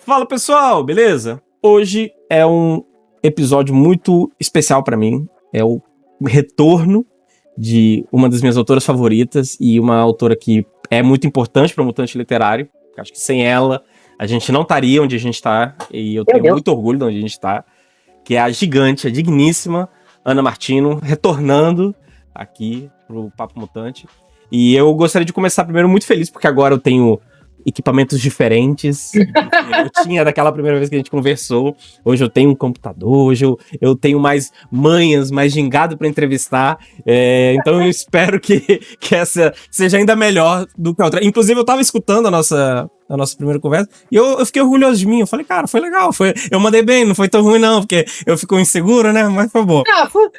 Fala pessoal, beleza? Hoje é um episódio muito especial pra mim. É o retorno de uma das minhas autoras favoritas e uma autora que é muito importante para o Mutante Literário. Acho que sem ela a gente não estaria onde a gente tá, e eu tenho muito orgulho de onde a gente tá, que é a gigante, a digníssima Ana Martino, retornando aqui pro Papo Mutante. E eu gostaria de começar primeiro muito feliz, porque agora eu tenho equipamentos diferentes. Eu tinha daquela primeira vez que a gente conversou. Hoje eu tenho um computador, hoje eu tenho mais manhas, mais gingado para entrevistar. Então eu espero que essa seja ainda melhor do que a outra. Inclusive, eu tava escutando a nossa primeira conversa e eu fiquei orgulhoso de mim. Eu falei, cara, foi legal. Eu mandei bem, não foi tão ruim, não, porque eu fico inseguro, né? Mas foi bom. Ah, foi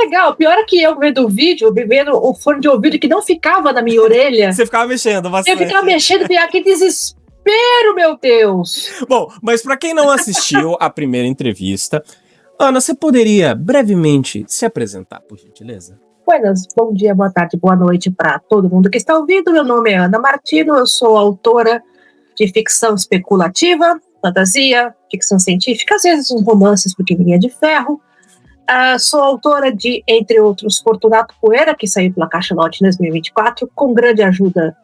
legal. Pior é que eu vendo o vídeo, vendo o fone de ouvido que não ficava na minha orelha. Você ficava mexendo bastante. Eu ficava mexendo, e que desespero, meu Deus! Bom, mas pra quem não assistiu a primeira entrevista, Ana, você poderia brevemente se apresentar, por gentileza? Buenas, bom dia, boa tarde, boa noite para todo mundo que está ouvindo. Meu nome é Ana Martino, eu sou autora de ficção especulativa, fantasia, ficção científica, às vezes uns romances pequenininha de ferro. Sou autora de, entre outros, Fortunato Poeira, que saiu pela Caixa Lote em 2024, com grande ajuda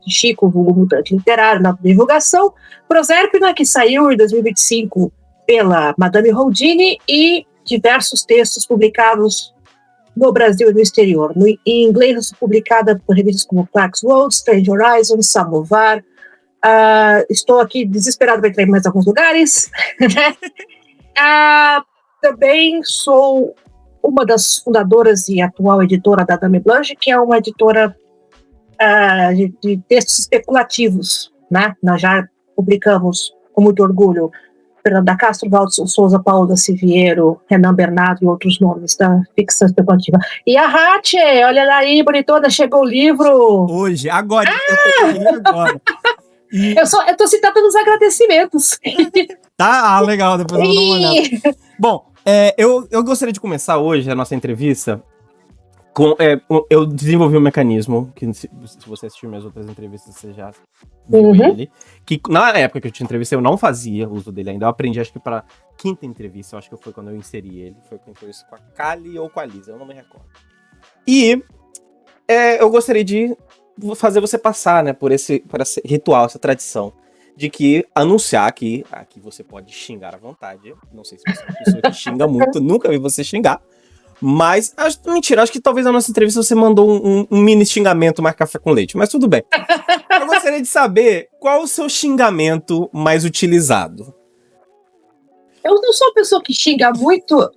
de Chico, vulgo Mutante Literário, na divulgação. Proserpina, que saiu em 2025 pela Madame Houdini, e diversos textos publicados no Brasil e no exterior. Em inglês, publicada por revistas como Clark's World, Strange Horizons, Samovar. Estou aqui desesperado para entrar em mais alguns lugares. Também sou uma das fundadoras e atual editora da Dame Blanche, que é uma editora de textos especulativos, né? Nós já publicamos, com muito orgulho, Fernanda Castro, Valdo Souza, Paulo da Siviero, Renan Bernardo e outros nomes da ficção especulativa. E a Hatch, olha lá aí, bonitona, chegou o livro. Hoje, agora. Agora. Eu tô citando nos agradecimentos. Tá, legal, depois eu vou dar uma olhada. Bom, eu gostaria de começar hoje a nossa entrevista com... eu desenvolvi um mecanismo, que se você assistir minhas outras entrevistas, você já viu ele, que na época que eu te entrevistei, eu não fazia uso dele ainda. Eu aprendi, acho que pra quinta entrevista, eu acho que foi quando eu inseri ele. Foi quando foi isso com a Kali ou com a Lisa, eu não me recordo. E eu gostaria de fazer você passar, né, por esse ritual, essa tradição de que anunciar que aqui você pode xingar à vontade. Não sei se você é uma pessoa que xinga muito, nunca vi você xingar. Mas, mentira, acho que talvez na nossa entrevista você mandou um mini xingamento mais café com leite, mas tudo bem. Eu gostaria de saber qual o seu xingamento mais utilizado. Eu não sou uma pessoa que xinga muito,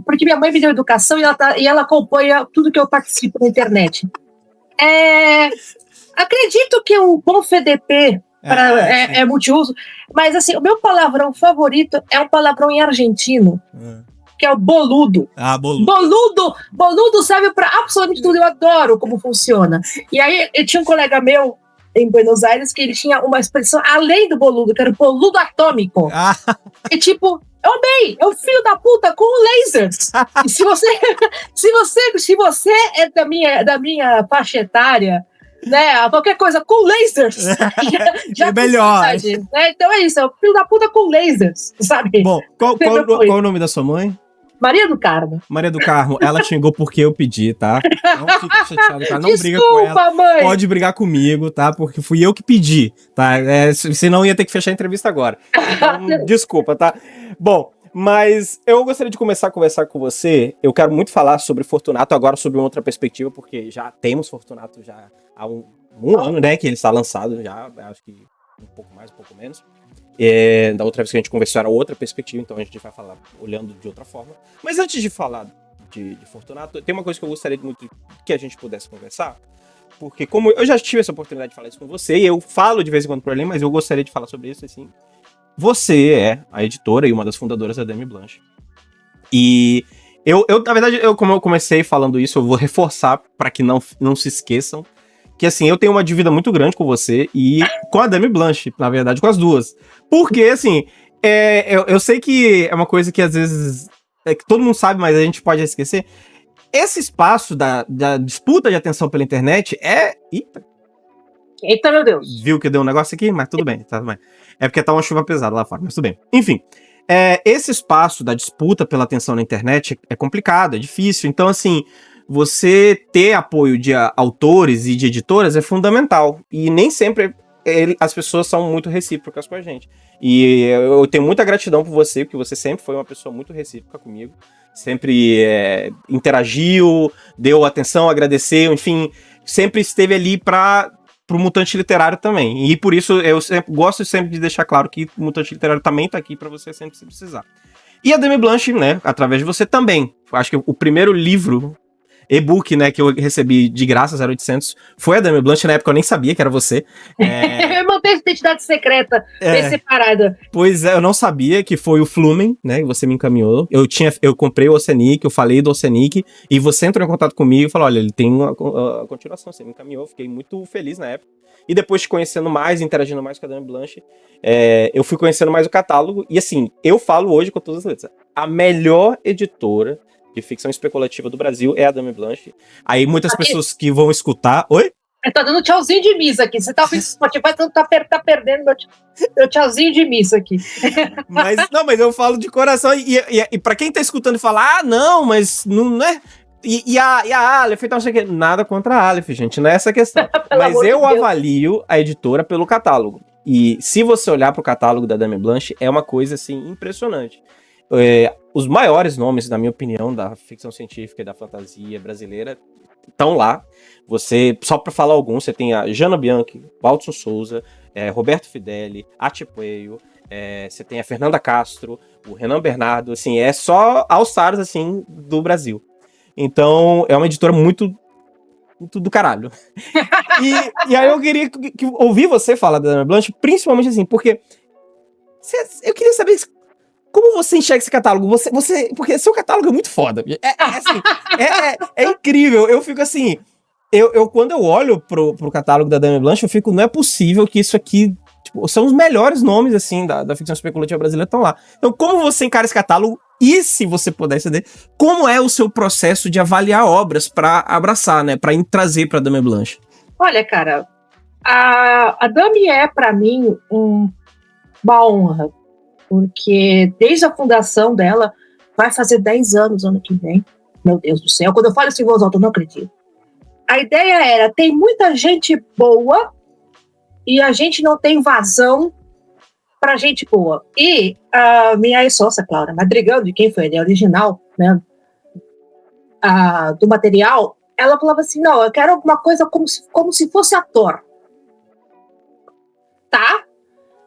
porque minha mãe me deu educação e ela acompanha tudo que eu participo na internet. Acredito que o bom FDP é multiuso, mas assim, o meu palavrão favorito é um palavrão em argentino, que é o boludo. Boludo. Boludo serve pra absolutamente tudo, eu adoro como funciona. E aí, eu tinha um colega meu em Buenos Aires que ele tinha uma expressão além do boludo, que era o boludo atômico. E tipo, eu amei, é o filho da puta com lasers. E se você é da minha faixa etária, né, qualquer coisa com lasers, já é melhor. Né? Então é isso, é o filho da puta com lasers, sabe? Bom, qual o nome da sua mãe? Maria do Carmo. Maria do Carmo, ela xingou porque eu pedi, tá? Não fique chateado, tá? Não Desculpa, briga com ela. Mãe. Pode brigar comigo, tá? Porque fui eu que pedi, tá? Senão ia ter que fechar a entrevista agora. Então, desculpa, tá? Bom, mas eu gostaria de começar a conversar com você. Eu quero muito falar sobre Fortunato, agora sobre uma outra perspectiva, porque já temos Fortunato já há um ano, né? Que ele está lançado já, acho que um pouco mais, um pouco menos. Da outra vez que a gente conversou era outra perspectiva, então a gente vai falar olhando de outra forma. Mas antes de falar de Fortunato, tem uma coisa que eu gostaria muito que a gente pudesse conversar, porque como eu já tive essa oportunidade de falar isso com você, e eu falo de vez em quando por ali, mas eu gostaria de falar sobre isso, assim. Você é a editora e uma das fundadoras da Dame Blanche. E na verdade, como eu comecei falando isso, eu vou reforçar para que não se esqueçam que, assim, eu tenho uma dívida muito grande com você e com a Dame Blanche, na verdade, com as duas. Porque, assim, eu sei que é uma coisa que, às vezes, que todo mundo sabe, mas a gente pode esquecer. Esse espaço da disputa de atenção pela internet Eita, meu Deus. Viu que deu um negócio aqui? Mas tudo bem, tá tudo bem. É porque tá uma chuva pesada lá fora, mas tudo bem. Enfim, esse espaço da disputa pela atenção na internet é complicado, é difícil. Então, assim, você ter apoio de autores e de editoras é fundamental. E nem sempre as pessoas são muito recíprocas com a gente. E eu tenho muita gratidão por você, porque você sempre foi uma pessoa muito recíproca comigo. Sempre interagiu, deu atenção, agradeceu, enfim, sempre esteve ali pro Mutante Literário também. E por isso eu gosto sempre de deixar claro que o Mutante Literário também tá aqui pra você sempre se precisar. E a Dame Blanche, né, através de você também. Acho que o primeiro livro, e-book, né, que eu recebi de graça, 0800, foi a Dame Blanche. Na época eu nem sabia que era você. Eu mantenho identidade secreta, bem separada. Pois é, eu não sabia que foi o Flumen, né, que você me encaminhou. Eu comprei o Oceanic, eu falei do Oceanic, e você entrou em contato comigo e falou, olha, ele tem uma continuação, você me encaminhou, fiquei muito feliz na época. E depois te conhecendo mais, interagindo mais com a Dame Blanche, eu fui conhecendo mais o catálogo, e assim, eu falo hoje com todas as letras, a melhor editora de ficção especulativa do Brasil é a Dame Blanche. Aí muitas pessoas que vão escutar... Oi? Tá dando tchauzinho de missa aqui. Você tá ouvindo Spotify, tá perdendo meu tchauzinho de missa aqui. Mas eu falo de coração. E pra quem tá escutando e fala, não, mas não é... E a Aleph, então, nada contra a Aleph, gente, não é essa a questão. Mas eu avalio a editora pelo catálogo. E se você olhar pro catálogo da Dame Blanche, é uma coisa, assim, impressionante. Os maiores nomes, na minha opinião, da ficção científica e da fantasia brasileira estão lá. Você, só para falar alguns, você tem a Jana Bianchi, Waldson Souza, Roberto Fideli, Ati Pueyo, você tem a Fernanda Castro, o Renan Bernardo, assim, é só all-stars, assim, do Brasil. Então, é uma editora muito do caralho. E aí eu queria ouvir você falar da Dame Blanche, principalmente assim, porque eu queria saber como você enxerga esse catálogo? Porque seu catálogo é muito foda. É incrível. Eu fico assim... Quando eu olho pro catálogo da Dame Blanche, eu fico... Não é possível que isso aqui... Tipo, são os melhores nomes, assim, da ficção especulativa brasileira estão lá. Então, como você encara esse catálogo? E, se você pudesse saber, como é o seu processo de avaliar obras pra abraçar, né? Pra trazer pra Dame Blanche? Olha, cara... A Dame é, pra mim, uma honra. Porque desde a fundação dela, vai fazer 10 anos ano que vem. Meu Deus do céu, quando eu falo isso em voz alta, eu não acredito. A ideia era, tem muita gente boa e a gente não tem vazão pra gente boa. E a minha ex-sócia, Cláudia Madrigal, de quem foi a ideia original, né, do material, ela falava assim, não, eu quero alguma coisa como se fosse ator. Tá?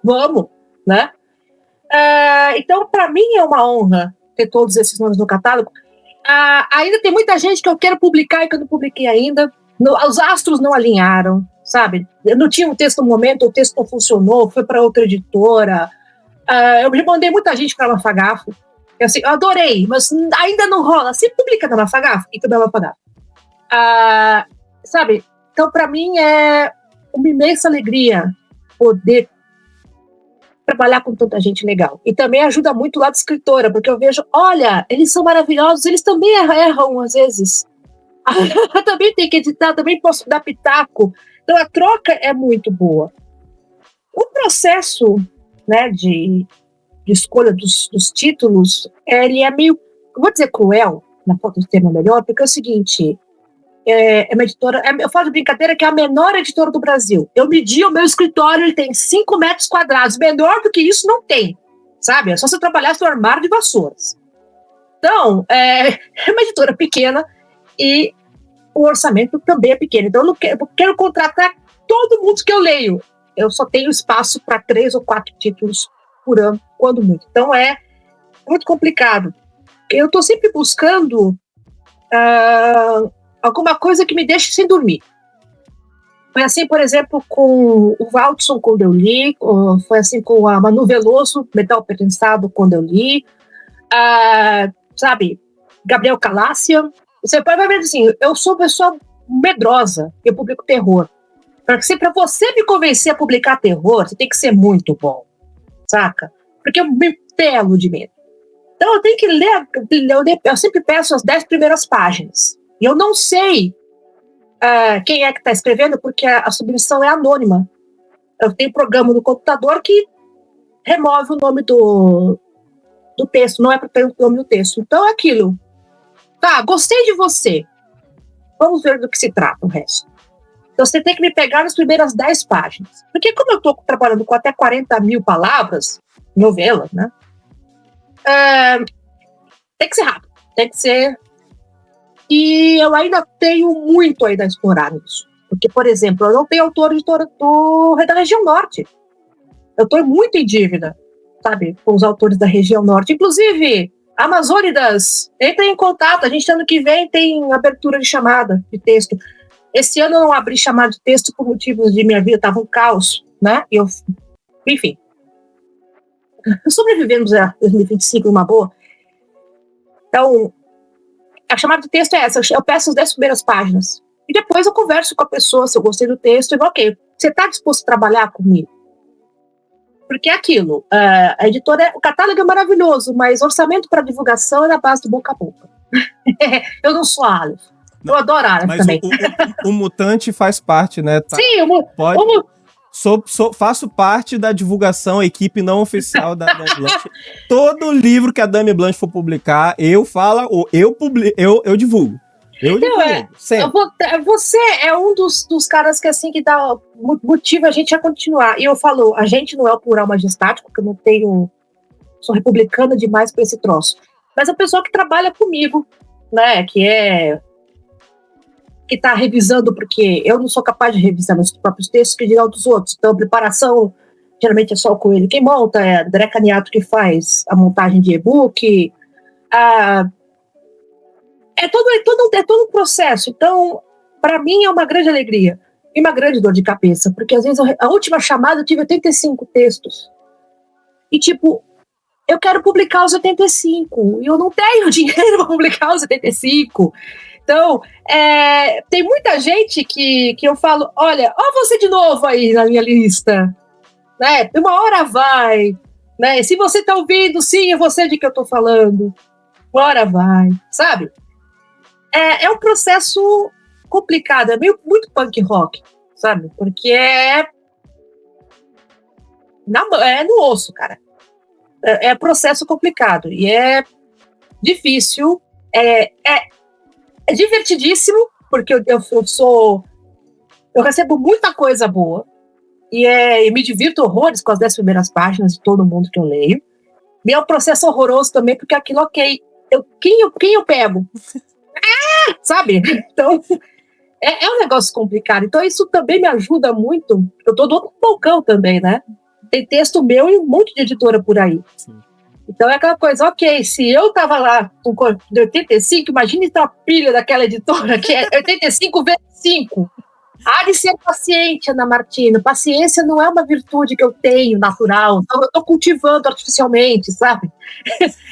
Vamos, né? Então, para mim é uma honra ter todos esses nomes no catálogo. Ainda tem muita gente que eu quero publicar e que eu não publiquei ainda. Os astros não alinharam, sabe? Eu não tinha um texto no momento, o texto não funcionou, foi para outra editora. Eu me mandei muita gente para a Mafagafo. Eu adorei, mas ainda não rola. Se publica na Mafagafo, e da Mafagafo. Sabe? Então, para mim é uma imensa alegria poder trabalhar com tanta gente legal. E também ajuda muito o lado escritora, porque eu vejo, olha, eles são maravilhosos, eles também erram às vezes. Eu também tenho que editar, também posso dar pitaco. Então a troca é muito boa. O processo, né, de escolha dos títulos, ele é meio, vou dizer cruel, na falta de termo melhor, porque é o seguinte, é uma editora, eu falo de brincadeira que é a menor editora do Brasil. Eu medi o meu escritório, ele tem 5 metros quadrados, menor do que isso não tem, sabe? É só se eu trabalhasse no armário de vassouras. Então, é uma editora pequena e o orçamento também é pequeno. Então, eu quero contratar todo mundo que eu leio. Eu só tenho espaço para 3 ou 4 títulos por ano, quando muito. Então, é muito complicado. Eu estou sempre buscando alguma coisa que me deixe sem dormir. Foi assim, por exemplo, com o Waldson, quando eu li, foi assim com a Manu Veloso, Metal Pertensado, quando eu li, sabe, Gabriel Calácia. Você pode ver assim, eu sou pessoa medrosa, eu publico terror. Para você me convencer a publicar terror, você tem que ser muito bom, saca? Porque eu me pelo de medo. Então eu tenho que ler, eu sempre peço as 10 primeiras páginas. E eu não sei quem é que está escrevendo, porque a submissão é anônima. Eu tenho um programa no computador que remove o nome do texto, não é para ter o nome do texto. Então é aquilo. Tá, gostei de você. Vamos ver do que se trata o resto. Então você tem que me pegar nas primeiras 10 páginas. Porque como eu estou trabalhando com até 40 mil palavras, novela, né? Tem que ser rápido. Tem que ser... E eu ainda tenho muito ainda a explorar nisso. Porque, por exemplo, eu não tenho autor da região norte. Eu estou muito em dívida, sabe, com os autores da região norte. Inclusive, Amazônidas, entrem em contato. A gente, ano que vem, tem abertura de chamada de texto. Esse ano eu não abri chamada de texto por motivos de minha vida, estava um caos, né? Enfim. Sobrevivemos a 2025 numa boa. Então, a chamada de texto é essa. Eu peço as 10 primeiras páginas. E depois eu converso com a pessoa, se eu gostei do texto, e digo, ok, você está disposto a trabalhar comigo? Porque é aquilo, a editora, o catálogo é maravilhoso, mas orçamento para divulgação é na base do boca a boca. Eu não sou a Aleph. Eu adoro a Aleph também. O Mutante faz parte, né? Tá? Sim, faço parte da divulgação, equipe não oficial da Dame Blanche. Todo livro que a Dame Blanche for publicar, eu divulgo. Você é um dos caras que assim que dá motiva a gente a continuar. E eu falo, a gente não é o plural majestático, porque eu não sou republicana demais para esse troço. Mas a pessoa que trabalha comigo, né, que tá revisando, porque eu não sou capaz de revisar meus próprios textos que dirão dos outros. Então, preparação, geralmente é só o Coelho quem monta, é a André Caniato que faz a montagem de e-book, É todo um processo. Então, para mim, é uma grande alegria e uma grande dor de cabeça, porque às vezes a última chamada eu tive 85 textos. E, eu quero publicar os 85 e eu não tenho dinheiro para publicar os 85. Então, tem muita gente que eu falo, olha, você de novo aí na minha lista. Né? Uma hora vai. Né? Se você está ouvindo, sim, é você de que eu estou falando. Uma hora vai, sabe? É um processo complicado, é muito punk rock, sabe? Porque é no osso, cara. É processo complicado e é difícil, é divertidíssimo, porque eu recebo muita coisa boa e me divirto horrores com as 10 primeiras páginas de todo mundo que eu leio. E é um processo horroroso também, porque aquilo, ok, quem eu pego? Sabe? Então, é um negócio complicado. Então, isso também me ajuda muito. Eu tô do outro balcão também, né? Tem texto meu e um monte de editora por aí. Sim. Então, é aquela coisa, ok, se eu tava lá com 85, imagine a pilha daquela editora, que é 85 vezes 5. Há de ser paciente, Ana Martina. Paciência não é uma virtude que eu tenho natural. Então, eu tô cultivando artificialmente, sabe?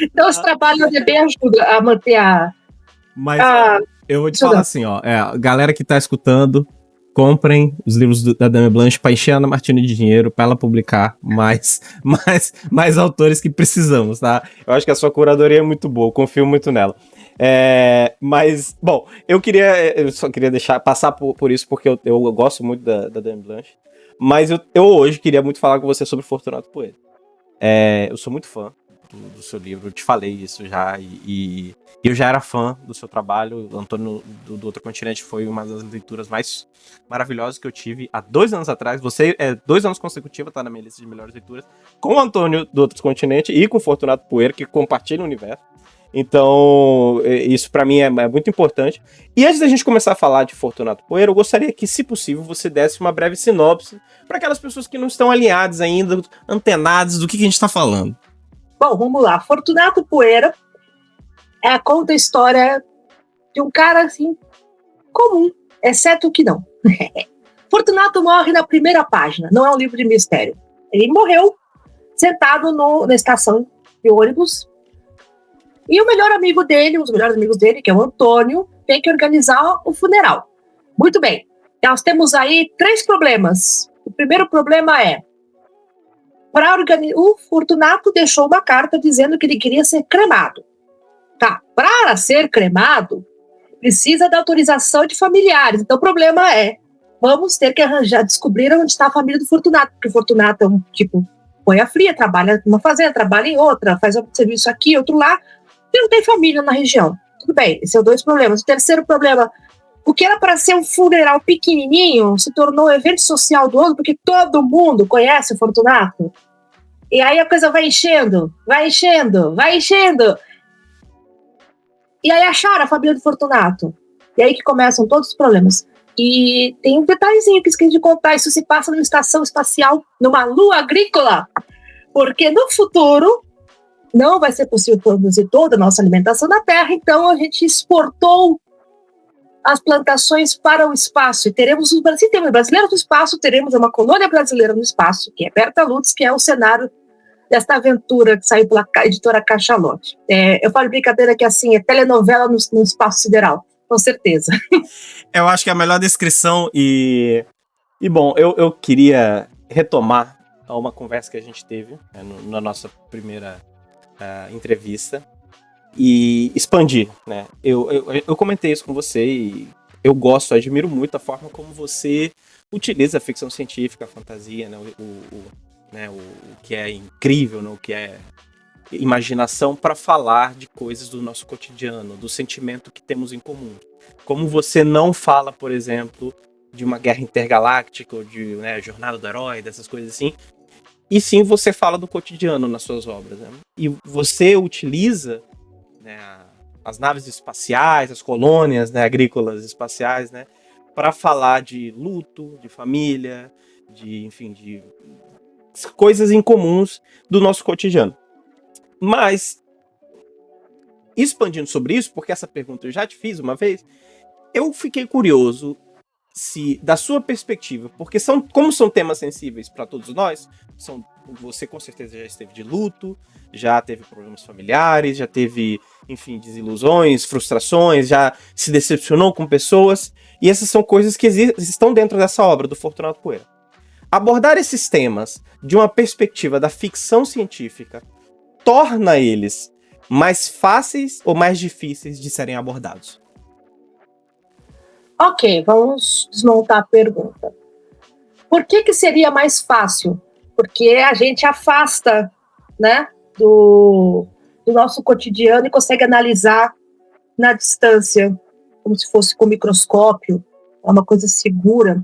Então, esse trabalho também ajuda a manter Mas eu vou te falar assim, galera que tá escutando, comprem os livros da Dame Blanche pra encher a Ana Martina de dinheiro, pra ela publicar mais autores que precisamos, tá? Eu acho que a sua curadoria é muito boa, eu confio muito nela. Mas, bom, eu só queria passar por isso, porque eu gosto muito da Dame Blanche, mas eu hoje queria muito falar com você sobre Fortunato Poeta. Eu sou muito fã do seu livro, eu te falei isso já, e eu já era fã do seu trabalho. O Antônio do Outro Continente foi uma das leituras mais maravilhosas que eu tive há 2 anos atrás. Você 2 anos consecutivos, tá na minha lista de melhores leituras, com o Antônio do Outro Continente e com o Fortunato Poeira, que compartilha o universo. Então, isso pra mim é muito importante. E antes da gente começar a falar de Fortunato Poeira, eu gostaria que, se possível, você desse uma breve sinopse para aquelas pessoas que não estão alinhadas ainda, antenadas do que a gente tá falando. Bom, vamos lá. Fortunato Poeira conta a história de um cara, assim, comum, exceto que não. Fortunato morre na primeira página, não é um livro de mistério. Ele morreu sentado na estação de ônibus, e o melhor amigo dele, os melhores amigos dele, que é o Antônio, tem que organizar o funeral. Muito bem, nós temos aí 3 problemas. O primeiro problema o Fortunato deixou uma carta dizendo que ele queria ser cremado. Tá, para ser cremado, precisa da autorização de familiares. Então o problema é, vamos ter que descobrir onde está a família do Fortunato, porque o Fortunato é um tipo, põe a fria, trabalha numa fazenda, trabalha em outra, faz um serviço aqui, outro lá, e não tem família na região. Tudo bem, esses são 2 problemas. O terceiro problema, o que era para ser um funeral pequenininho se tornou um evento social do ano, porque todo mundo conhece o Fortunato. E aí a coisa vai enchendo, vai enchendo, vai enchendo. E aí acharam a família do Fortunato. E aí que começam todos os problemas. E tem um detalhezinho que esqueci de contar, isso se passa numa estação espacial, numa lua agrícola, porque no futuro não vai ser possível produzir toda a nossa alimentação na Terra, então a gente exportou as plantações para o espaço, e teremos os brasileiros no espaço, teremos uma colônia brasileira no espaço, que é Berta Lutz, que é o cenário desta aventura que saiu pela editora Cachalote. Eu falo brincadeira que assim, é telenovela no espaço sideral. Com certeza. Eu acho que é a melhor descrição e bom, eu queria retomar uma conversa que a gente teve na nossa primeira entrevista e expandir, né? Eu comentei isso com você e eu admiro muito a forma como você utiliza a ficção científica, a fantasia, né? O que é incrível, né? O que é imaginação para falar de coisas do nosso cotidiano, do sentimento que temos em comum. Como você não fala, por exemplo, de uma guerra intergaláctica ou de jornada do herói, dessas coisas assim, e sim você fala do cotidiano nas suas obras. Né? E você utiliza as naves espaciais, as colônias agrícolas espaciais, para falar de luto, de família, de coisas incomuns do nosso cotidiano. Mas, expandindo sobre isso, porque essa pergunta eu já te fiz uma vez, eu fiquei curioso se, da sua perspectiva, porque como são temas sensíveis para todos nós, você com certeza já esteve de luto, já teve problemas familiares, já teve, desilusões, frustrações, já se decepcionou com pessoas, e essas são coisas que estão dentro dessa obra do Fortunato Poeira. Abordar esses temas de uma perspectiva da ficção científica torna eles mais fáceis ou mais difíceis de serem abordados? Ok, vamos desmontar a pergunta. Por que seria mais fácil? Porque a gente afasta, do nosso cotidiano e consegue analisar na distância, como se fosse com microscópio, é uma coisa segura,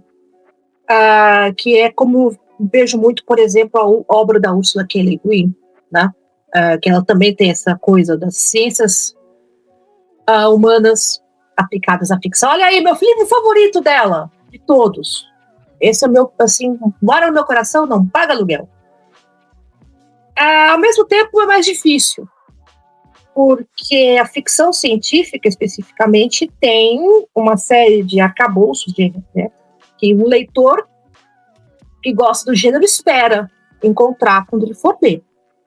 que é como vejo muito, por exemplo, a obra da Ursula K. Le Guin, que ela também tem essa coisa das ciências humanas aplicadas à ficção. Olha aí, meu livro favorito dela, de todos. Esse é o meu, mora no meu coração, não paga aluguel. Ao mesmo tempo, é mais difícil, porque a ficção científica, especificamente, tem uma série de arcabouços, que o leitor que gosta do gênero espera encontrar quando ele for ler.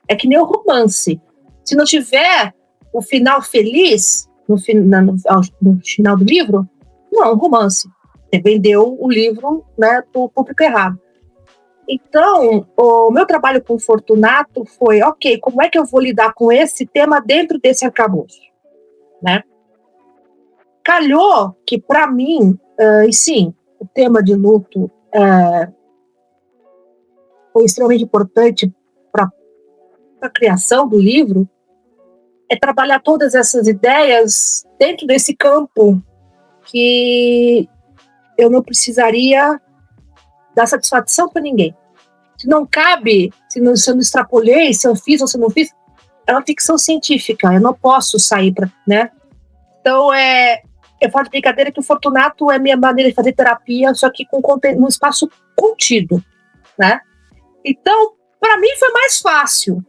É que nem o romance. Se não tiver o final feliz no final do livro, não é um romance. Você vendeu o livro para o público errado. Então, o meu trabalho com o Fortunato foi, ok, como é que eu vou lidar com esse tema dentro desse arcabouço? Calhou que, para mim, e sim, o tema de luto foi extremamente importante para a criação do livro, é trabalhar todas essas ideias dentro desse campo que eu não precisaria dar satisfação para ninguém. Se não cabe, se eu não extrapolei, se eu fiz ou se eu não fiz, é uma ficção científica, eu não posso sair para, Então, eu falo de brincadeira que o Fortunato é minha maneira de fazer terapia, só que num espaço contido, Então, para mim foi mais fácil,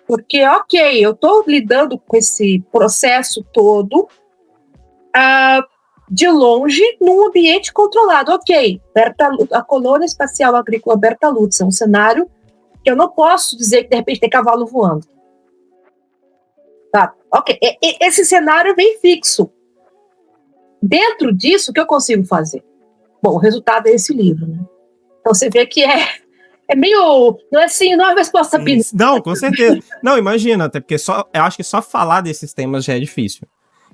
porque, ok, eu estou lidando com esse processo todo de longe, num ambiente controlado. Ok, a colônia espacial agrícola Berta Lutz é um cenário que eu não posso dizer que, de repente, tem cavalo voando. Tá, ok, esse cenário é bem fixo. Dentro disso, o que eu consigo fazer? Bom, o resultado é esse livro, Então, você vê que é meio... Não é assim, não é uma resposta Não, com certeza. Não, imagina, até porque eu acho que só falar desses temas já é difícil.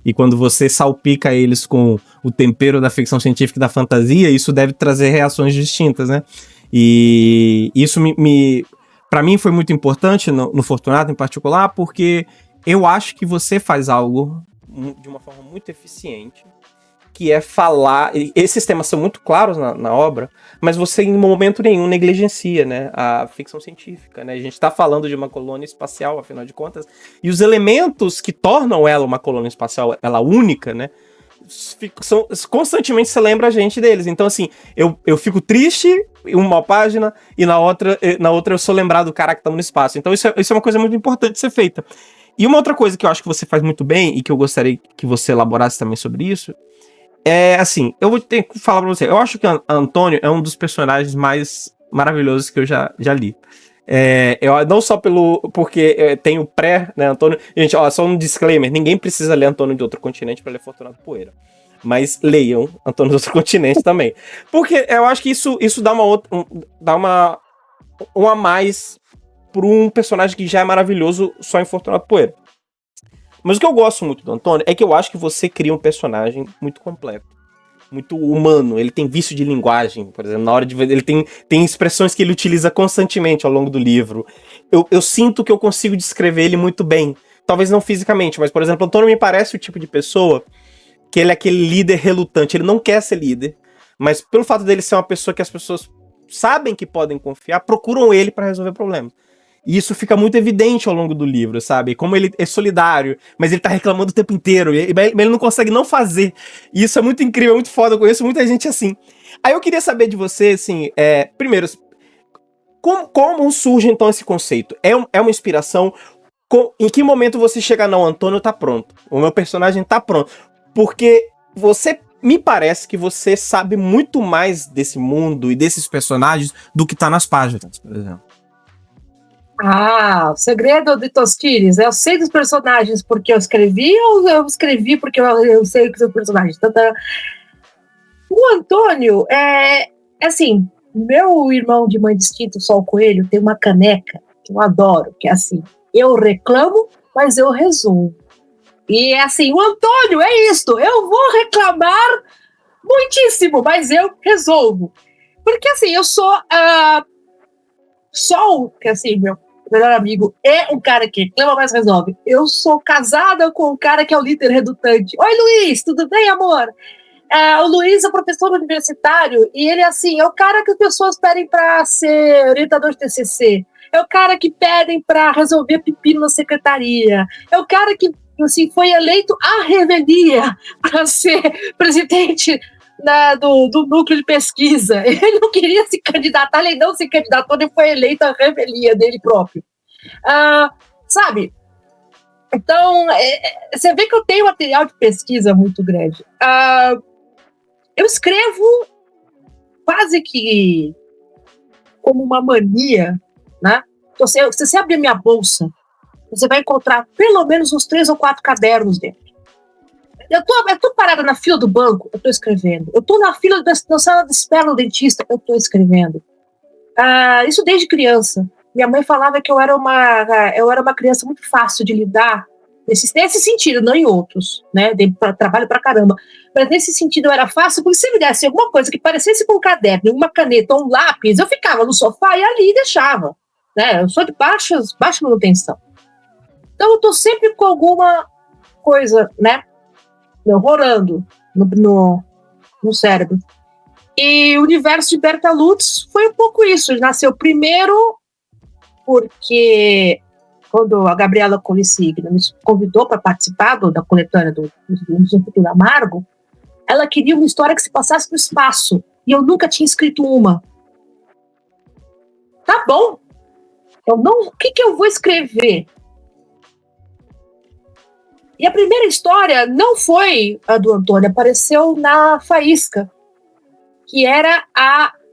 E quando você salpica eles com o tempero da ficção científica e da fantasia, isso deve trazer reações distintas, né? E isso para mim foi muito importante no Fortunato em particular, porque eu acho que você faz algo de uma forma muito eficiente, que é falar... Esses temas são muito claros na obra, mas você em momento nenhum negligencia, né, a ficção científica, né? A gente está falando de uma colônia espacial, afinal de contas, e os elementos que tornam ela uma colônia espacial, ela única, né, constantemente você lembra a gente deles. Então, assim, eu fico triste em uma página e na outra eu sou lembrado do cara que tá no espaço. Então, isso é uma coisa muito importante de ser feita. E uma outra coisa que eu acho que você faz muito bem e que eu gostaria que você elaborasse também sobre isso é, assim, eu vou ter que falar pra você. Eu acho que Antônio é um dos personagens mais maravilhosos que eu já li. Não só porque tem o pré, né, Antônio. Gente, ó, só um disclaimer: ninguém precisa ler Antônio de Outro Continente pra ler Fortunato Poeira. Mas leiam Antônio de Outro Continente também. Porque eu acho que isso dá um a mais por um personagem que já é maravilhoso só em Fortunato Poeira. Mas o que eu gosto muito do Antônio é que eu acho que você cria um personagem muito completo, muito humano. Ele tem vício de linguagem, por exemplo, na hora de ver, ele tem expressões que ele utiliza constantemente ao longo do livro. Eu sinto que eu consigo descrever ele muito bem. Talvez não fisicamente, mas, por exemplo, Antônio me parece o tipo de pessoa que ele é aquele líder relutante. Ele não quer ser líder, mas pelo fato dele ser uma pessoa que as pessoas sabem que podem confiar, procuram ele para resolver problemas. E isso fica muito evidente ao longo do livro, sabe? Como ele é solidário, mas ele tá reclamando o tempo inteiro, e ele não consegue não fazer. E isso é muito incrível, é muito foda, eu conheço muita gente assim. Aí eu queria saber de você, assim, primeiro, como surge então esse conceito? É uma inspiração? Em que momento você chega, não, Antônio tá pronto, o meu personagem tá pronto? Porque me parece que você sabe muito mais desse mundo e desses personagens do que tá nas páginas, por exemplo. O segredo de Tostines, eu sei dos personagens porque eu escrevi ou eu escrevi porque eu sei que são personagens? O Antônio assim, meu irmão de mãe distinta, o Sol Coelho, tem uma caneca que eu adoro, que é assim, eu reclamo, mas eu resolvo. E é assim, o Antônio é isto, eu vou reclamar muitíssimo, mas eu resolvo. Porque assim, eu sou Sol, que assim, meu melhor amigo é um cara que reclama, mas resolve. Eu sou casada com um cara que é o líder redutante. Oi, Luiz, tudo bem, amor? O Luiz é professor universitário e ele, assim, é o cara que as pessoas pedem para ser orientador de TCC. É o cara que pedem para resolver pepino na secretaria. É o cara que, assim, foi eleito à revelia para ser presidente do núcleo de pesquisa. Ele não queria se candidatar, ele não se candidatou, ele foi eleito à revelia dele próprio. Sabe? Então, você vê que eu tenho material de pesquisa muito grande. Eu escrevo quase que como uma mania, né? Então, se você abrir minha bolsa, você vai encontrar pelo menos uns 3 ou 4 cadernos dentro. Eu tô parada na fila do banco, eu tô escrevendo. Eu tô na fila da sala de espera do dentista, eu tô escrevendo. Isso desde criança. Minha mãe falava que eu era uma criança muito fácil de lidar, nesse sentido, não em outros, né? Trabalho pra caramba. Mas nesse sentido eu era fácil, porque se me desse alguma coisa que parecesse com um caderno, uma caneta ou um lápis, eu ficava no sofá e ali deixava. Né? Eu sou de baixa manutenção. Então eu tô sempre com alguma coisa, né? Rolando no cérebro. E o universo de Berta Lutz foi um pouco isso. Ele nasceu primeiro porque quando a Gabriela Colissigna me convidou para participar da coletânea do Futuro Amargo, ela queria uma história que se passasse no espaço. E eu nunca tinha escrito uma. Tá bom. O que eu vou escrever? E a primeira história não foi a do Antônio, apareceu na Faísca, que era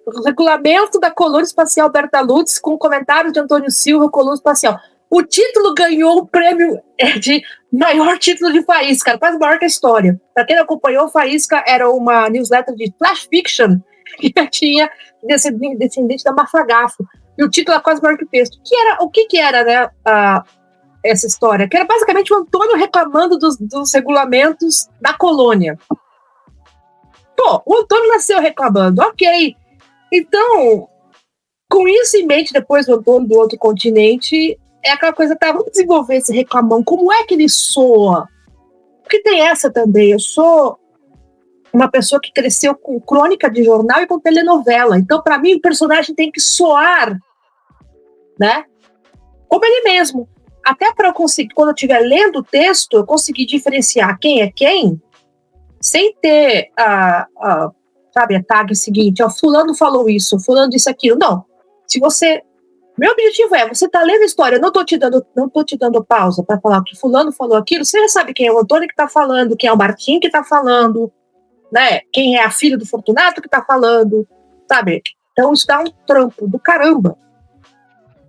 o regulamento da colônia espacial Berta Lutz, com comentários de Antônio Silva, colônia espacial. O título ganhou o prêmio de maior título de Faísca, quase maior que a história. Para quem não acompanhou, Faísca era uma newsletter de flash fiction que tinha descendente da Mafagafo. E o título é quase maior que o texto. O que era, né? essa história, que era basicamente o Antônio reclamando dos regulamentos da colônia. Pô, o Antônio nasceu reclamando, ok. Então, com isso em mente, depois do Antônio do outro continente, é aquela coisa, tá, vamos desenvolver esse reclamão, como é que ele soa? Porque tem essa também, eu sou uma pessoa que cresceu com crônica de jornal e com telenovela, então para mim o personagem tem que soar, né, como ele mesmo. Até para eu conseguir, quando eu estiver lendo o texto, eu conseguir diferenciar quem é quem, sem ter sabe, a tag seguinte, ó, fulano falou isso, fulano disse aquilo. Não. Se você... Meu objetivo é, você tá lendo a história, eu não tô te dando pausa para falar que fulano falou aquilo, você já sabe quem é o Antônio que tá falando, quem é o Martim que tá falando, né? Quem é a filha do Fortunato que tá falando, sabe? Então isso dá um trampo do caramba,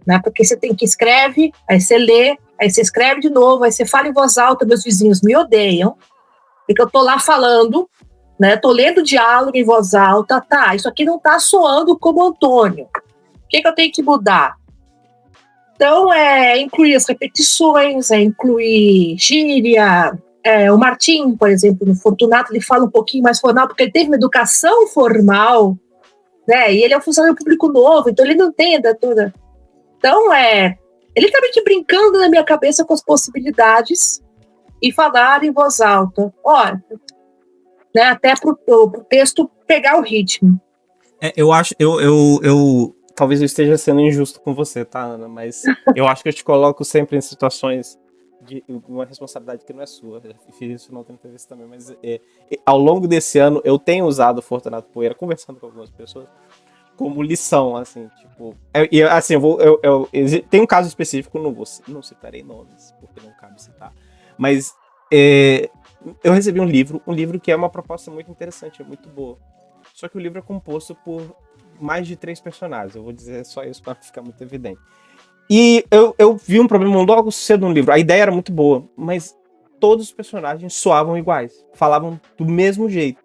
né? Porque você tem que escreve, aí você lê, aí você escreve de novo, aí você fala em voz alta, meus vizinhos me odeiam, porque eu tô lá falando, né? Tô lendo diálogo em voz alta, tá, isso aqui não tá soando como Antônio. O que eu tenho que mudar? Então, incluir as repetições, incluir gíria. O Martim, por exemplo, no Fortunato, ele fala um pouquinho mais formal, porque ele teve uma educação formal, né? E ele é um funcionário público novo, então ele não tem ainda toda... Então, ele tá meio que brincando na minha cabeça com as possibilidades e falar em voz alta. Olha, né, até pro texto pegar o ritmo. Eu acho, eu talvez eu esteja sendo injusto com você, tá, Ana? Mas eu acho que eu te coloco sempre em situações de uma responsabilidade que não é sua. Eu fiz isso na outra entrevista também, mas ao longo desse ano eu tenho usado o Fortunato Poeira, conversando com algumas pessoas, como lição, assim, tipo... assim, tem um caso específico, não citarei nomes, porque não cabe citar, mas eu recebi um livro que é uma proposta muito interessante, é muito boa. Só que o livro é composto por mais de 3 personagens. Eu vou dizer só isso para ficar muito evidente. E eu vi um problema logo cedo no livro. A ideia era muito boa, mas todos os personagens soavam iguais. Falavam do mesmo jeito.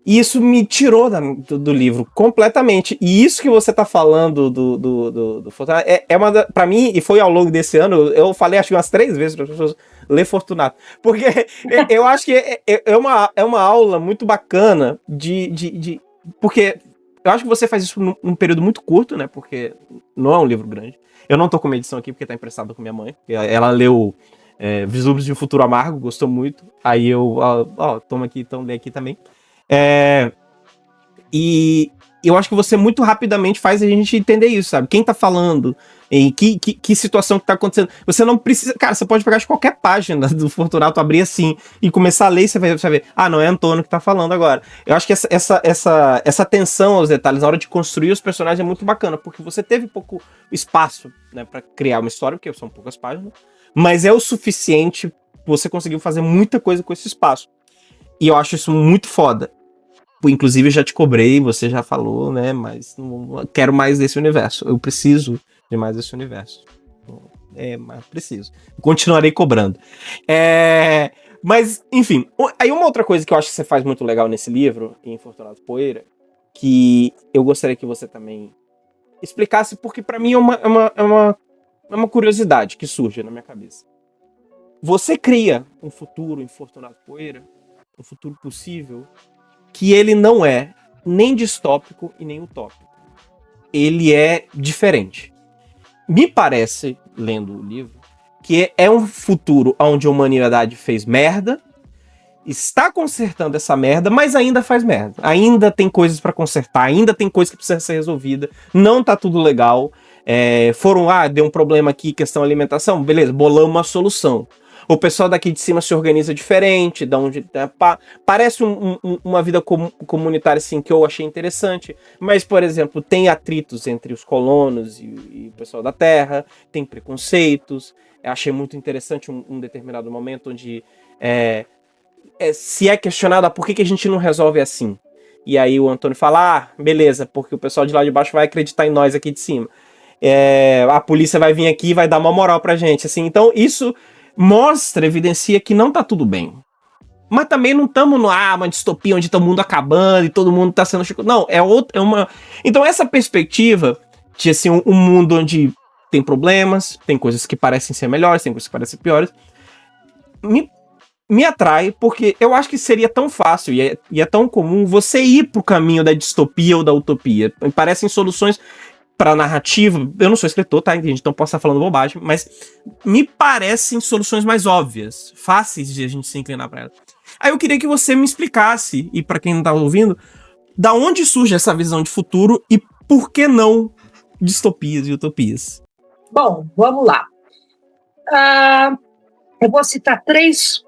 E isso me tirou do livro completamente. E isso que você tá falando do Fortunato pra mim, e foi ao longo desse ano, eu falei acho que umas 3 vezes para as pessoas ler Fortunato. Porque eu acho que é uma aula muito bacana porque eu acho que você faz isso num período muito curto, né? Porque não é um livro grande. Eu não tô com uma edição aqui porque tá emprestado com minha mãe. Ela leu Vislumbres de um Futuro Amargo, gostou muito. Aí eu, toma aqui, então lê aqui também. E eu acho que você muito rapidamente faz a gente entender isso, sabe? Quem tá falando, em que situação que tá acontecendo. Você não precisa... Cara, você pode pegar de qualquer página do Fortunato, abrir assim e começar a ler e você vai ver, não é Antônio que tá falando agora. Eu acho que essa atenção aos detalhes na hora de construir os personagens é muito bacana, porque você teve pouco espaço, né, pra criar uma história, porque são poucas páginas, mas é o suficiente, você conseguiu fazer muita coisa com esse espaço. E eu acho isso muito foda. Inclusive, eu já te cobrei, você já falou, né? Mas não quero mais desse universo. Eu preciso de mais desse universo. Mas preciso. Continuarei cobrando. Mas, enfim. Aí uma outra coisa que eu acho que você faz muito legal nesse livro, em Fortunato Poeira, que eu gostaria que você também explicasse, porque pra mim é uma curiosidade que surge na minha cabeça. Você cria um futuro em Fortunato Poeira, um futuro possível, que ele não é nem distópico e nem utópico. Ele é diferente. Me parece, lendo o livro, que é um futuro onde a humanidade fez merda, está consertando essa merda, mas ainda faz merda. Ainda tem coisas pra consertar, ainda tem coisa que precisa ser resolvida, não tá tudo legal. Deu um problema aqui, questão de alimentação, beleza, bolamos uma solução. O pessoal daqui de cima se organiza diferente, parece uma vida comunitária assim, que eu achei interessante, mas, por exemplo, tem atritos entre os colonos e o pessoal da terra, tem preconceitos. Eu achei muito interessante um determinado momento onde se é questionado por que a gente não resolve assim. E aí o Antônio fala, beleza, porque o pessoal de lá de baixo vai acreditar em nós aqui de cima. A polícia vai vir aqui e vai dar uma moral pra gente, assim. Então isso evidencia que não tá tudo bem. Mas também não estamos uma distopia onde tá o mundo acabando e todo mundo tá sendo... Não, Então essa perspectiva de assim, um mundo onde tem problemas, tem coisas que parecem ser melhores, tem coisas que parecem piores. Me atrai, porque eu acho que seria tão fácil e é tão comum você ir pro caminho da distopia ou da utopia. Parecem soluções pra narrativa. Eu não sou escritor, tá? Gente, então posso estar falando bobagem, mas me parecem soluções mais óbvias, fáceis de a gente se inclinar pra elas. Aí eu queria que você me explicasse, e pra quem não tá ouvindo, da onde surge essa visão de futuro e por que não distopias e utopias? Bom, vamos lá. Eu vou citar 3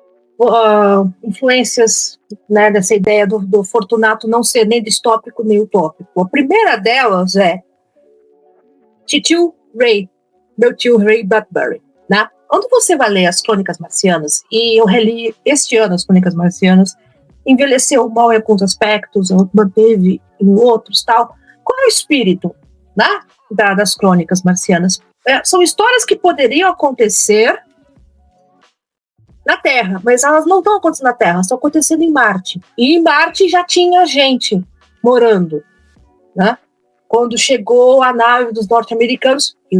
influências, né, dessa ideia do Fortunato não ser nem distópico nem utópico. A primeira delas é meu tio Ray Bradbury, né? Quando você vai ler as Crônicas Marcianas, e eu reli este ano as Crônicas Marcianas, envelheceu mal em alguns aspectos, manteve em outros, tal. Qual é o espírito, né, das Crônicas Marcianas? São histórias que poderiam acontecer na Terra, mas elas não estão acontecendo na Terra, estão acontecendo em Marte. E em Marte já tinha gente morando, né? Quando chegou a nave dos norte-americanos, e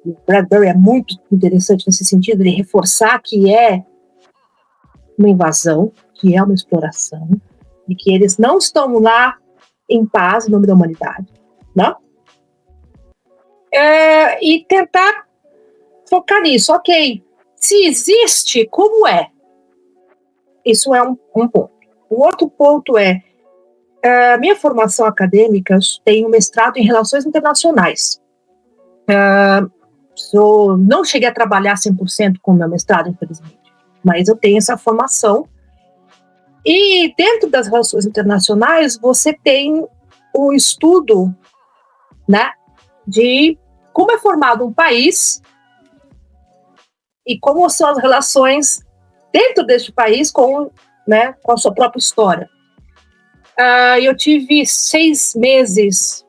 o Bradbury é muito interessante nesse sentido, de reforçar que é uma invasão, que é uma exploração, e que eles não estão lá em paz, em nome da humanidade, né? E tentar focar nisso, ok. Se existe, como é? Isso é um ponto. O outro ponto é, a minha formação acadêmica, eu tenho mestrado em Relações Internacionais. Não cheguei a trabalhar 100% com o meu mestrado, infelizmente, mas eu tenho essa formação. E dentro das relações internacionais, você tem um estudo, né, de como é formado um país e como são as relações dentro deste país com a sua própria história. Eu tive 6 meses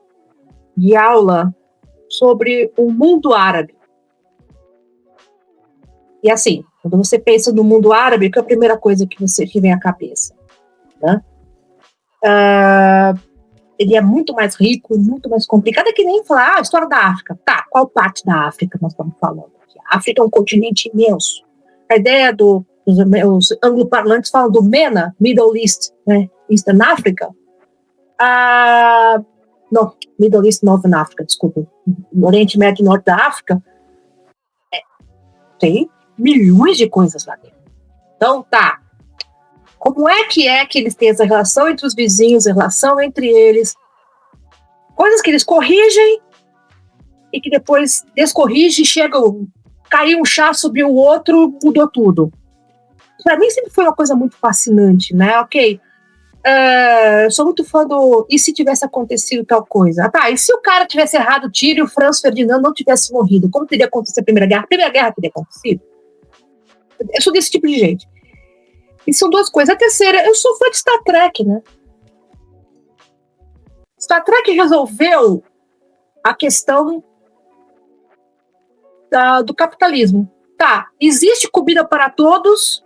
de aula sobre o mundo árabe. E assim, quando você pensa no mundo árabe, qual é a primeira coisa que vem à cabeça? Né? Ele é muito mais rico, muito mais complicado. É que nem falar a história da África. Tá, qual parte da África nós estamos falando? A África é um continente imenso. A ideia os anglo-parlantes falam do MENA, Middle East, né? Eastern Africa. Não, Middle East, Northern Africa, desculpa. No Oriente Médio e Norte da África, tem milhões de coisas lá dentro. Então, tá. Como é que eles têm essa relação entre os vizinhos, a relação entre eles? Coisas que eles corrigem e que depois descorrigem, caiu um chá, subiu o outro, mudou tudo. Para mim sempre foi uma coisa muito fascinante, né? Ok, eu sou muito fã do e se tivesse acontecido tal coisa? Tá, e se o cara tivesse errado o tiro e o Franz Ferdinand não tivesse morrido? Como teria acontecido a Primeira Guerra? A Primeira Guerra teria acontecido? Eu sou desse tipo de gente. E são 2 coisas. A terceira, eu sou fã de Star Trek, né? Star Trek resolveu a questão do capitalismo. Tá, existe comida para todos,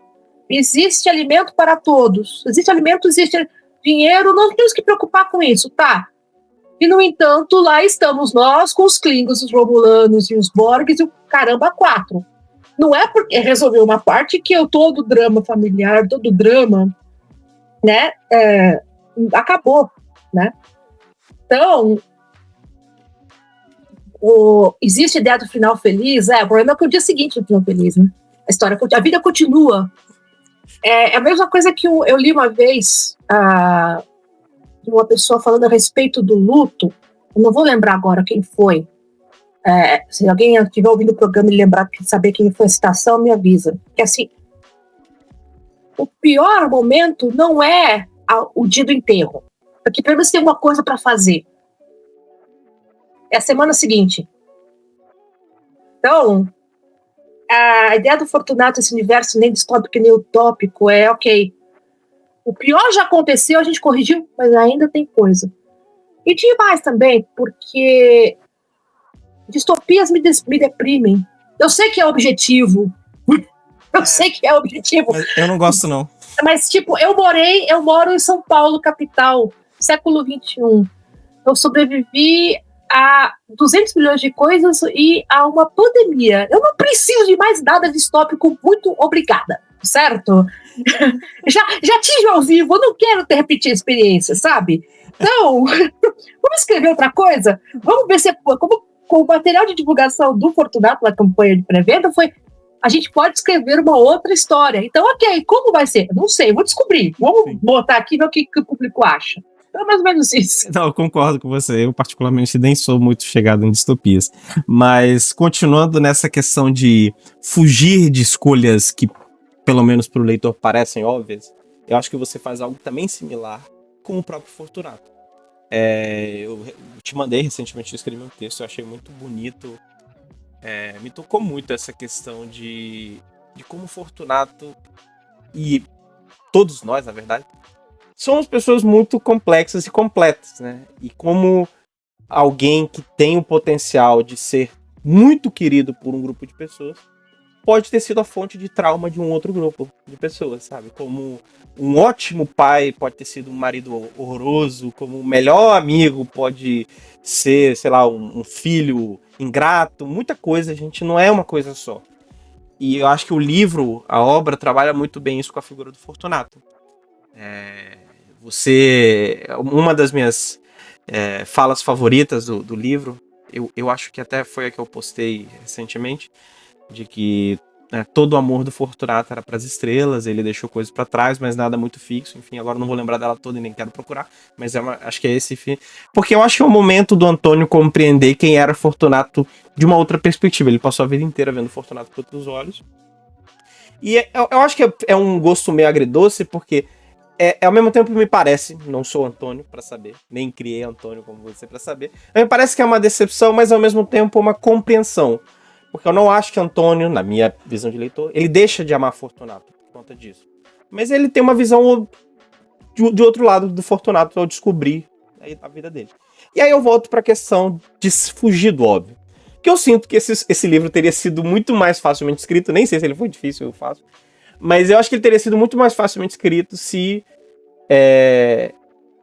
existe alimento para todos, existe alimento, existe dinheiro, não temos que preocupar com isso, tá? E, no entanto, lá estamos nós com os Klingons, os Romulanos e os Borgs e o caramba 4. Não é porque resolveu uma parte que todo drama familiar, todo drama, né, acabou, né? Então, existe a ideia do final feliz, o problema é que o dia seguinte é o final feliz, né? A vida continua. É a mesma coisa que eu li uma vez de uma pessoa falando a respeito do luto. Eu não vou lembrar agora quem foi. Se alguém estiver ouvindo o programa e saber quem foi a citação, me avisa. Que assim, o pior momento não é o dia do enterro, porque pelo menos tem uma coisa para fazer. É a semana seguinte. Então, a ideia do Fortunato, esse universo nem distópico nem utópico, ok. O pior já aconteceu, a gente corrigiu, mas ainda tem coisa. E demais também, porque distopias me deprimem. Eu sei que é objetivo. Eu sei que é objetivo. Mas eu não gosto, não. Mas, tipo, eu moro em São Paulo, capital, século XXI. Eu sobrevivi a 200 milhões de coisas e a uma pandemia. Eu não preciso de mais nada distópico, muito obrigada, certo? já tive ao vivo, eu não quero ter repetir a experiência, sabe? Então, vamos escrever outra coisa? Vamos ver se, como com o material de divulgação do Fortunato na campanha de pré-venda, a gente pode escrever uma outra história. Então, ok, como vai ser? Não sei, vou descobrir. Vamos botar aqui e ver o que o público acha. É mais ou menos isso. Não, eu concordo com você. Eu, particularmente, nem sou muito chegado em distopias. Mas, continuando nessa questão de fugir de escolhas que, pelo menos para o leitor, parecem óbvias, eu acho que você faz algo também similar com o próprio Fortunato. Eu te mandei recentemente, eu escrevi um texto, eu achei muito bonito. Me tocou muito essa questão de como o Fortunato, e todos nós, na verdade, somos pessoas muito complexas e completas, né? E como alguém que tem o potencial de ser muito querido por um grupo de pessoas pode ter sido a fonte de trauma de um outro grupo de pessoas, sabe? Como um ótimo pai pode ter sido um marido horroroso, como o melhor amigo pode ser, sei lá, um filho ingrato, muita coisa, a gente não é uma coisa só. E eu acho que o livro, a obra, trabalha muito bem isso com a figura do Fortunato. Uma das minhas falas favoritas do livro, eu acho que até foi a que eu postei recentemente, de que todo o amor do Fortunato era para as estrelas, ele deixou coisas para trás, mas nada muito fixo. Enfim, agora não vou lembrar dela toda e nem quero procurar, mas acho que é esse fim. Porque eu acho que é o momento do Antônio compreender quem era Fortunato de uma outra perspectiva. Ele passou a vida inteira vendo Fortunato por outros olhos. E eu acho que é um gosto meio agridoce, porque ao mesmo tempo me parece, não sou Antônio para saber, nem criei Antônio como você para saber, me parece que é uma decepção, mas ao mesmo tempo uma compreensão. Porque eu não acho que Antônio, na minha visão de leitor, ele deixa de amar Fortunato por conta disso. Mas ele tem uma visão de outro lado do Fortunato ao descobrir a vida dele. E aí eu volto para a questão de fugir do óbvio. Que eu sinto que esse livro teria sido muito mais facilmente escrito, nem sei se ele foi difícil ou fácil, mas eu acho que ele teria sido muito mais facilmente escrito se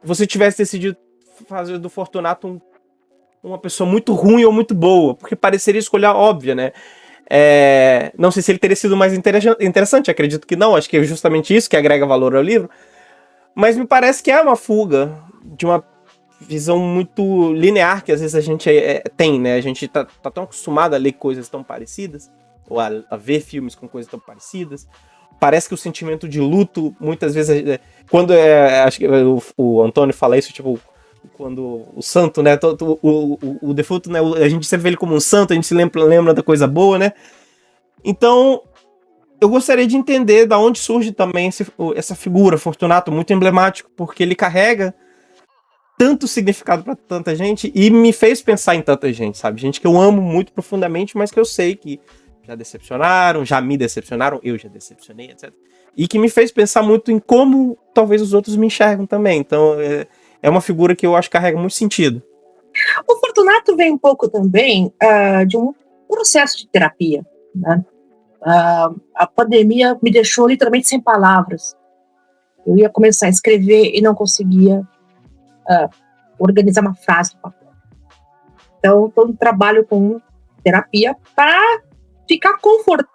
você tivesse decidido fazer do Fortunato uma pessoa muito ruim ou muito boa, porque pareceria escolha óbvia, né? Não sei se ele teria sido mais interessante, acredito que não, acho que é justamente isso que agrega valor ao livro, mas me parece que é uma fuga de uma visão muito linear que às vezes a gente tem, né? A gente tá tão acostumado a ler coisas tão parecidas, ou a ver filmes com coisas tão parecidas. Parece que o sentimento de luto, muitas vezes, quando acho que o Antônio fala isso, tipo, quando o santo, né, o defunto, né, a gente sempre vê ele como um santo, a gente se lembra da coisa boa, né? Então, eu gostaria de entender da onde surge também essa figura, Fortunato, muito emblemático, porque ele carrega tanto significado para tanta gente e me fez pensar em tanta gente, sabe? Gente que eu amo muito profundamente, mas que eu sei que já decepcionaram, já me decepcionaram, eu já decepcionei, etc. E que me fez pensar muito em como talvez os outros me enxergam também. Então, é uma figura que eu acho que carrega muito sentido. O Fortunato vem um pouco também de um processo de terapia, né? A pandemia me deixou literalmente sem palavras. Eu ia começar a escrever e não conseguia organizar uma frase no papel. Então, todo trabalho com terapia para ficar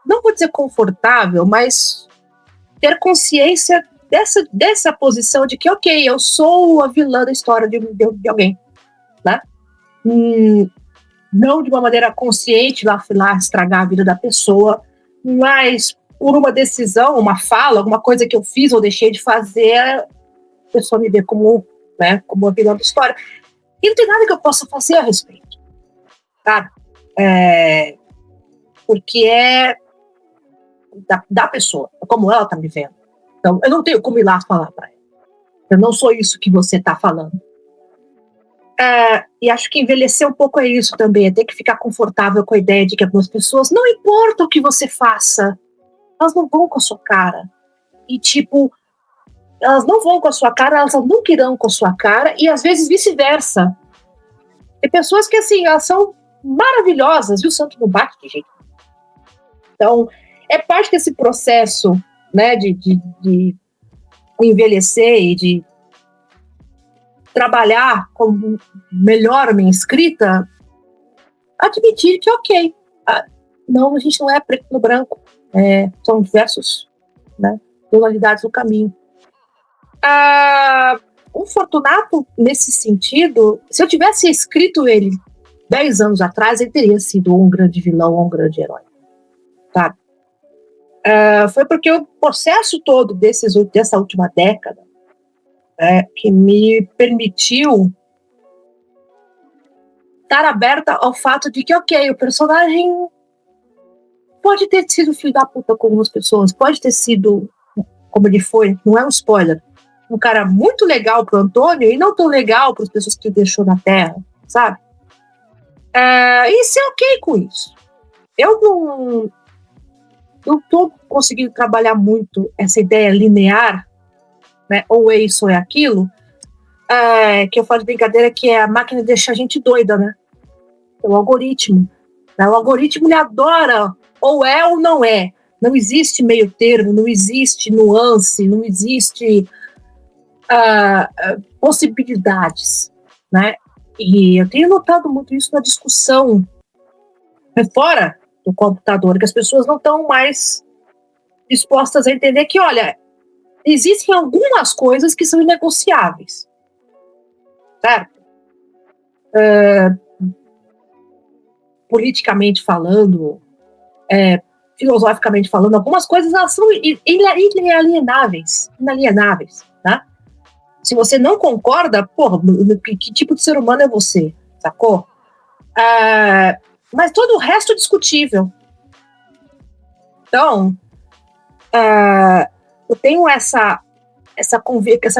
não vou dizer confortável, mas ter consciência dessa posição de que, ok, eu sou a vilã da história de alguém, né? Não de uma maneira consciente, lá estragar a vida da pessoa, mas por uma decisão, uma fala, alguma coisa que eu fiz ou deixei de fazer, a pessoa me vê como a vilã da história. E não tem nada que eu possa fazer a respeito, tá? Porque é da pessoa, como ela tá me vendo. Então, eu não tenho como ir lá falar para ela. Eu não sou isso que você tá falando. E acho que envelhecer um pouco é isso também, é ter que ficar confortável com a ideia de que algumas pessoas, não importa o que você faça, elas não vão com a sua cara. E, tipo, elas não vão com a sua cara, elas nunca irão com a sua cara, e às vezes vice-versa. Tem pessoas que, assim, elas são maravilhosas, e o santo não bate de jeito. Então, é parte desse processo, né, de envelhecer e de trabalhar com melhor minha escrita, admitir que ok, não, a gente não é preto no branco, são diversos, né, tonalidades no caminho. O Fortunato, nesse sentido, se eu tivesse escrito ele 10 anos atrás, ele teria sido um grande vilão ou um grande herói, sabe? Foi porque o processo todo dessa última década que me permitiu estar aberta ao fato de que, ok, o personagem pode ter sido filho da puta com algumas pessoas, pode ter sido, como ele foi, não é um spoiler, um cara muito legal pro Antônio e não tão legal para as pessoas que ele deixou na Terra, sabe? E ser ok com isso. Eu não tô conseguindo trabalhar muito essa ideia linear, né, ou é isso ou é aquilo, que eu falo de brincadeira, que a máquina deixa a gente doida, né? O algoritmo. Né? O algoritmo, ele adora ou é ou não é. Não existe meio termo, não existe nuance, não existe possibilidades, né? E eu tenho notado muito isso na discussão fora do computador, que as pessoas não estão mais dispostas a entender que, olha, existem algumas coisas que são inegociáveis, certo? Politicamente falando, filosoficamente falando, algumas coisas elas são inalienáveis, né? Se você não concorda, porra, que tipo de ser humano é você, sacou? Mas todo o resto é discutível. Então, eu tenho essa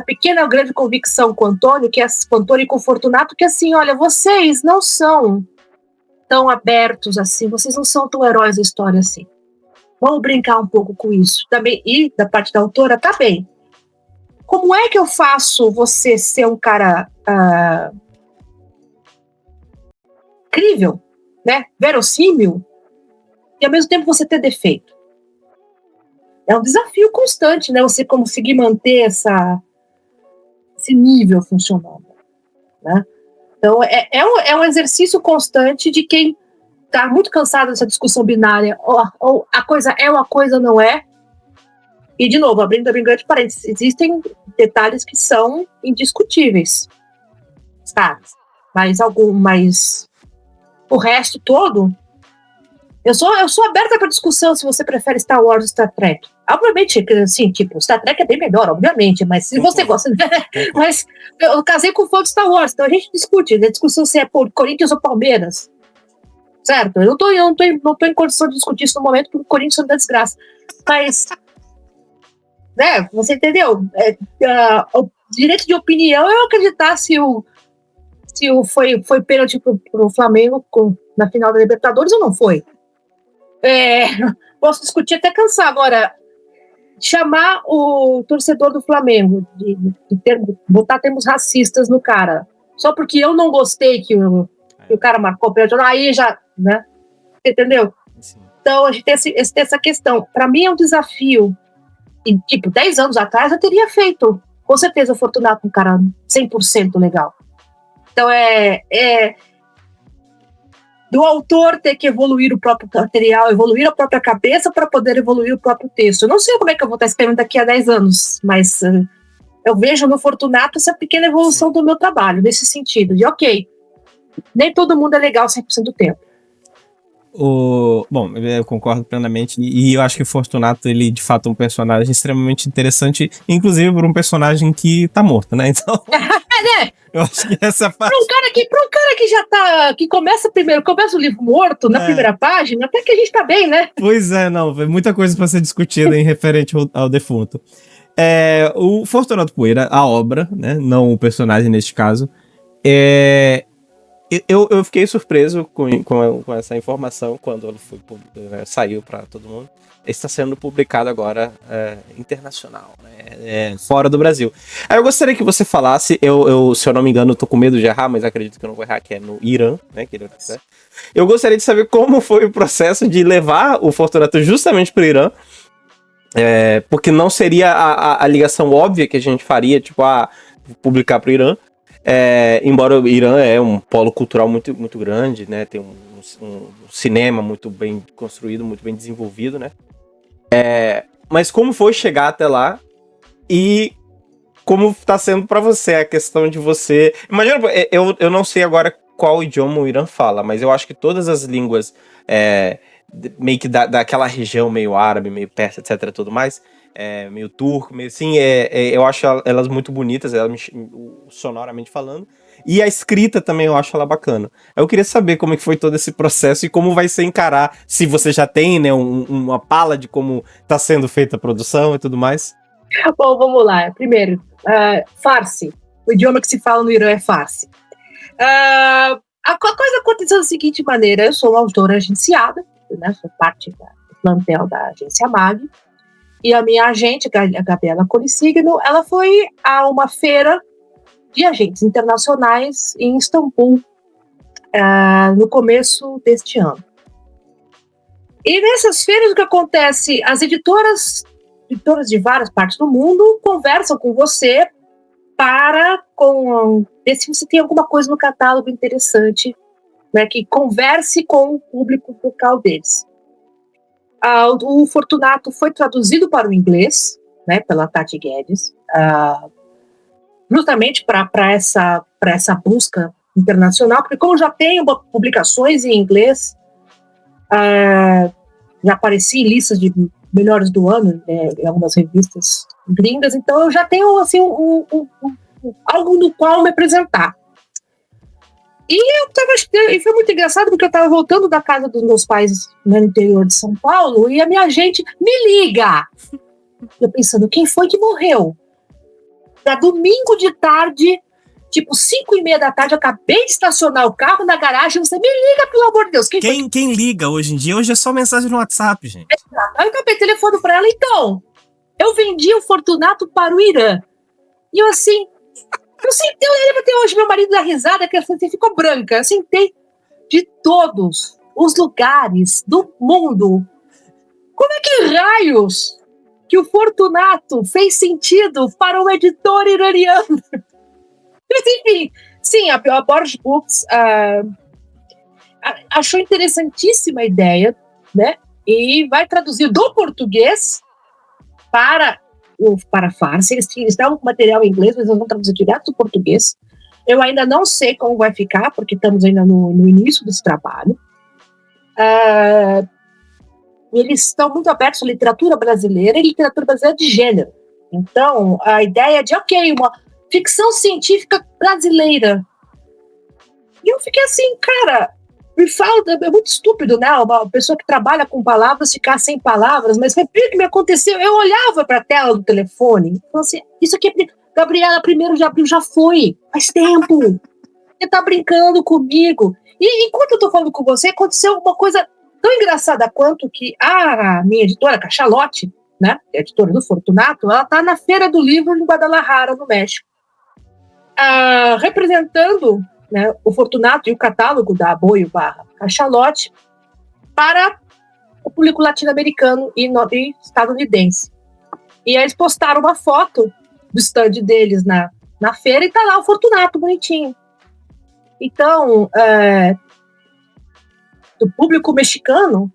pequena grande convicção com o Antônio, com o Antônio e com o Fortunato, que assim, olha, vocês não são tão abertos assim, vocês não são tão heróis da história assim. Vamos brincar um pouco com isso. Também, e da parte da autora, tá bem. Como é que eu faço você ser um cara crível, né, verossímil, e ao mesmo tempo você ter defeito? É um desafio constante, né, você conseguir manter esse nível funcionando, né? Então, é um exercício constante de quem está muito cansado dessa discussão binária, ou a coisa é ou a coisa não é. E, de novo, abrindo grande parênteses, existem detalhes que são indiscutíveis, sabe? Mas o resto todo, eu sou aberta para discussão se você prefere Star Wars ou Star Trek. Obviamente, assim, tipo, Star Trek é bem melhor, obviamente, mas se você gosta... Mas eu casei com o fã de Star Wars, então a gente discute, né? Discussão se é Corinthians ou Palmeiras, certo? Eu não tô em condição de discutir isso no momento, porque o Corinthians é uma desgraça. Mas... né, você entendeu? O direito de opinião é eu acreditar se foi pênalti pro Flamengo na final da Libertadores ou não foi. Posso discutir até cansar. Agora, chamar o torcedor do Flamengo de botar termos racistas no cara, só porque eu não gostei que o cara marcou o pênalti, aí já, né? Entendeu? Sim. Então, a gente tem essa questão. Para mim é um desafio. E, tipo, 10 anos atrás eu teria feito, com certeza, o Fortunato um cara 100% legal. Então, do autor ter que evoluir o próprio material, evoluir a própria cabeça para poder evoluir o próprio texto. Eu não sei como é que eu vou estar esperando daqui a 10 anos, mas eu vejo no Fortunato essa pequena evolução do meu trabalho, nesse sentido, de ok, nem todo mundo é legal 100% do tempo. Bom, eu concordo plenamente, e eu acho que o Fortunato, ele de fato é um personagem extremamente interessante, inclusive por um personagem que tá morto, né? Então, eu acho que essa parte... Pra um cara que já tá, que começa o livro morto na primeira página, até que a gente tá bem, né? Pois é, não, muita coisa pra ser discutida em referente ao defunto. O Fortunato Poeira, a obra, né, não o personagem neste caso, eu fiquei surpreso com essa informação quando ela saiu para todo mundo. Está sendo publicado agora internacional, né, fora do Brasil. Aí eu gostaria que você falasse, se eu não me engano, eu tô com medo de errar, mas acredito que eu não vou errar, que é no Irã, né? Eu gostaria de saber como foi o processo de levar o Fortunato justamente para o Irã, porque não seria a ligação óbvia que a gente faria, tipo, publicar para o Irã. Embora o Irã é um polo cultural muito, muito grande, né? Tem um cinema muito bem construído, muito bem desenvolvido, né? Mas como foi chegar até lá e como tá sendo pra você a questão de você... Imagina, eu não sei agora qual idioma o Irã fala, mas eu acho que todas as línguas meio que daquela região meio árabe, meio persa, etc, tudo mais, meio turco, meio assim, eu acho elas muito bonitas, sonoramente falando, e a escrita também eu acho ela bacana. Eu queria saber como é que foi todo esse processo e como vai ser encarar, se você já tem, né, uma pala de como tá sendo feita a produção e tudo mais. Bom, vamos lá. Primeiro, Farsi. O idioma que se fala no Irã é Farsi. A coisa aconteceu da seguinte maneira: eu sou uma autora agenciada, né, sou parte do plantel da agência MAG, e a minha agente, a Gabriela Colissigno, ela foi a uma feira de agentes internacionais em Istambul no começo deste ano. E nessas feiras o que acontece? As editoras de várias partes do mundo conversam com você para ver se você tem alguma coisa no catálogo interessante, né, que converse com o público local deles. O Fortunato foi traduzido para o inglês, né, pela Tati Guedes, justamente para essa busca internacional, porque como já tenho publicações em inglês, já apareci em listas de melhores do ano, em algumas revistas gringas, então eu já tenho assim, algo no qual me apresentar. E foi muito engraçado, porque eu estava voltando da casa dos meus pais, né, no interior de São Paulo, e a minha agente me liga. Eu pensando, quem foi que morreu? Da domingo de tarde, tipo 5:30 da tarde, eu acabei de estacionar o carro na garagem, você me liga, pelo amor de Deus. Quem liga hoje em dia? Hoje é só mensagem no WhatsApp, gente. Aí eu acabei telefone para ela, então, eu vendi o Fortunato para o Irã. E eu assim... Eu sentei, eu lembro até hoje, meu marido dá risada, que assim, ficou branca. Eu sentei de todos os lugares do mundo. Como é que raios que o Fortunato fez sentido para um editor iraniano? Mas, enfim, sim, a Borges Books achou interessantíssima a ideia, né? E vai traduzir do português para Farsi. Eles estavam com material em inglês, mas eles vão traduzir direto do português. Eu ainda não sei como vai ficar, porque estamos ainda no início desse trabalho. Eles estão muito abertos à literatura brasileira e literatura brasileira de gênero. Então, a ideia de, uma ficção científica brasileira. E eu fiquei assim, cara, me fala, é muito estúpido, né? Uma pessoa que trabalha com palavras ficar sem palavras, mas o que me aconteceu? Eu olhava para a tela do telefone e falava assim, isso aqui é Gabriela, 1º de abril já foi, faz tempo. Você tá brincando comigo. E enquanto eu tô falando com você, aconteceu uma coisa tão engraçada quanto que a minha editora, Cachalote, né, a editora do Fortunato, ela tá na Feira do Livro em Guadalajara, no México, representando, né, o Fortunato e o catálogo da Aboio / Cachalote para o público latino-americano e estadunidense. E eles postaram uma foto do stand deles na feira e tá lá o Fortunato bonitinho. Então, do público mexicano,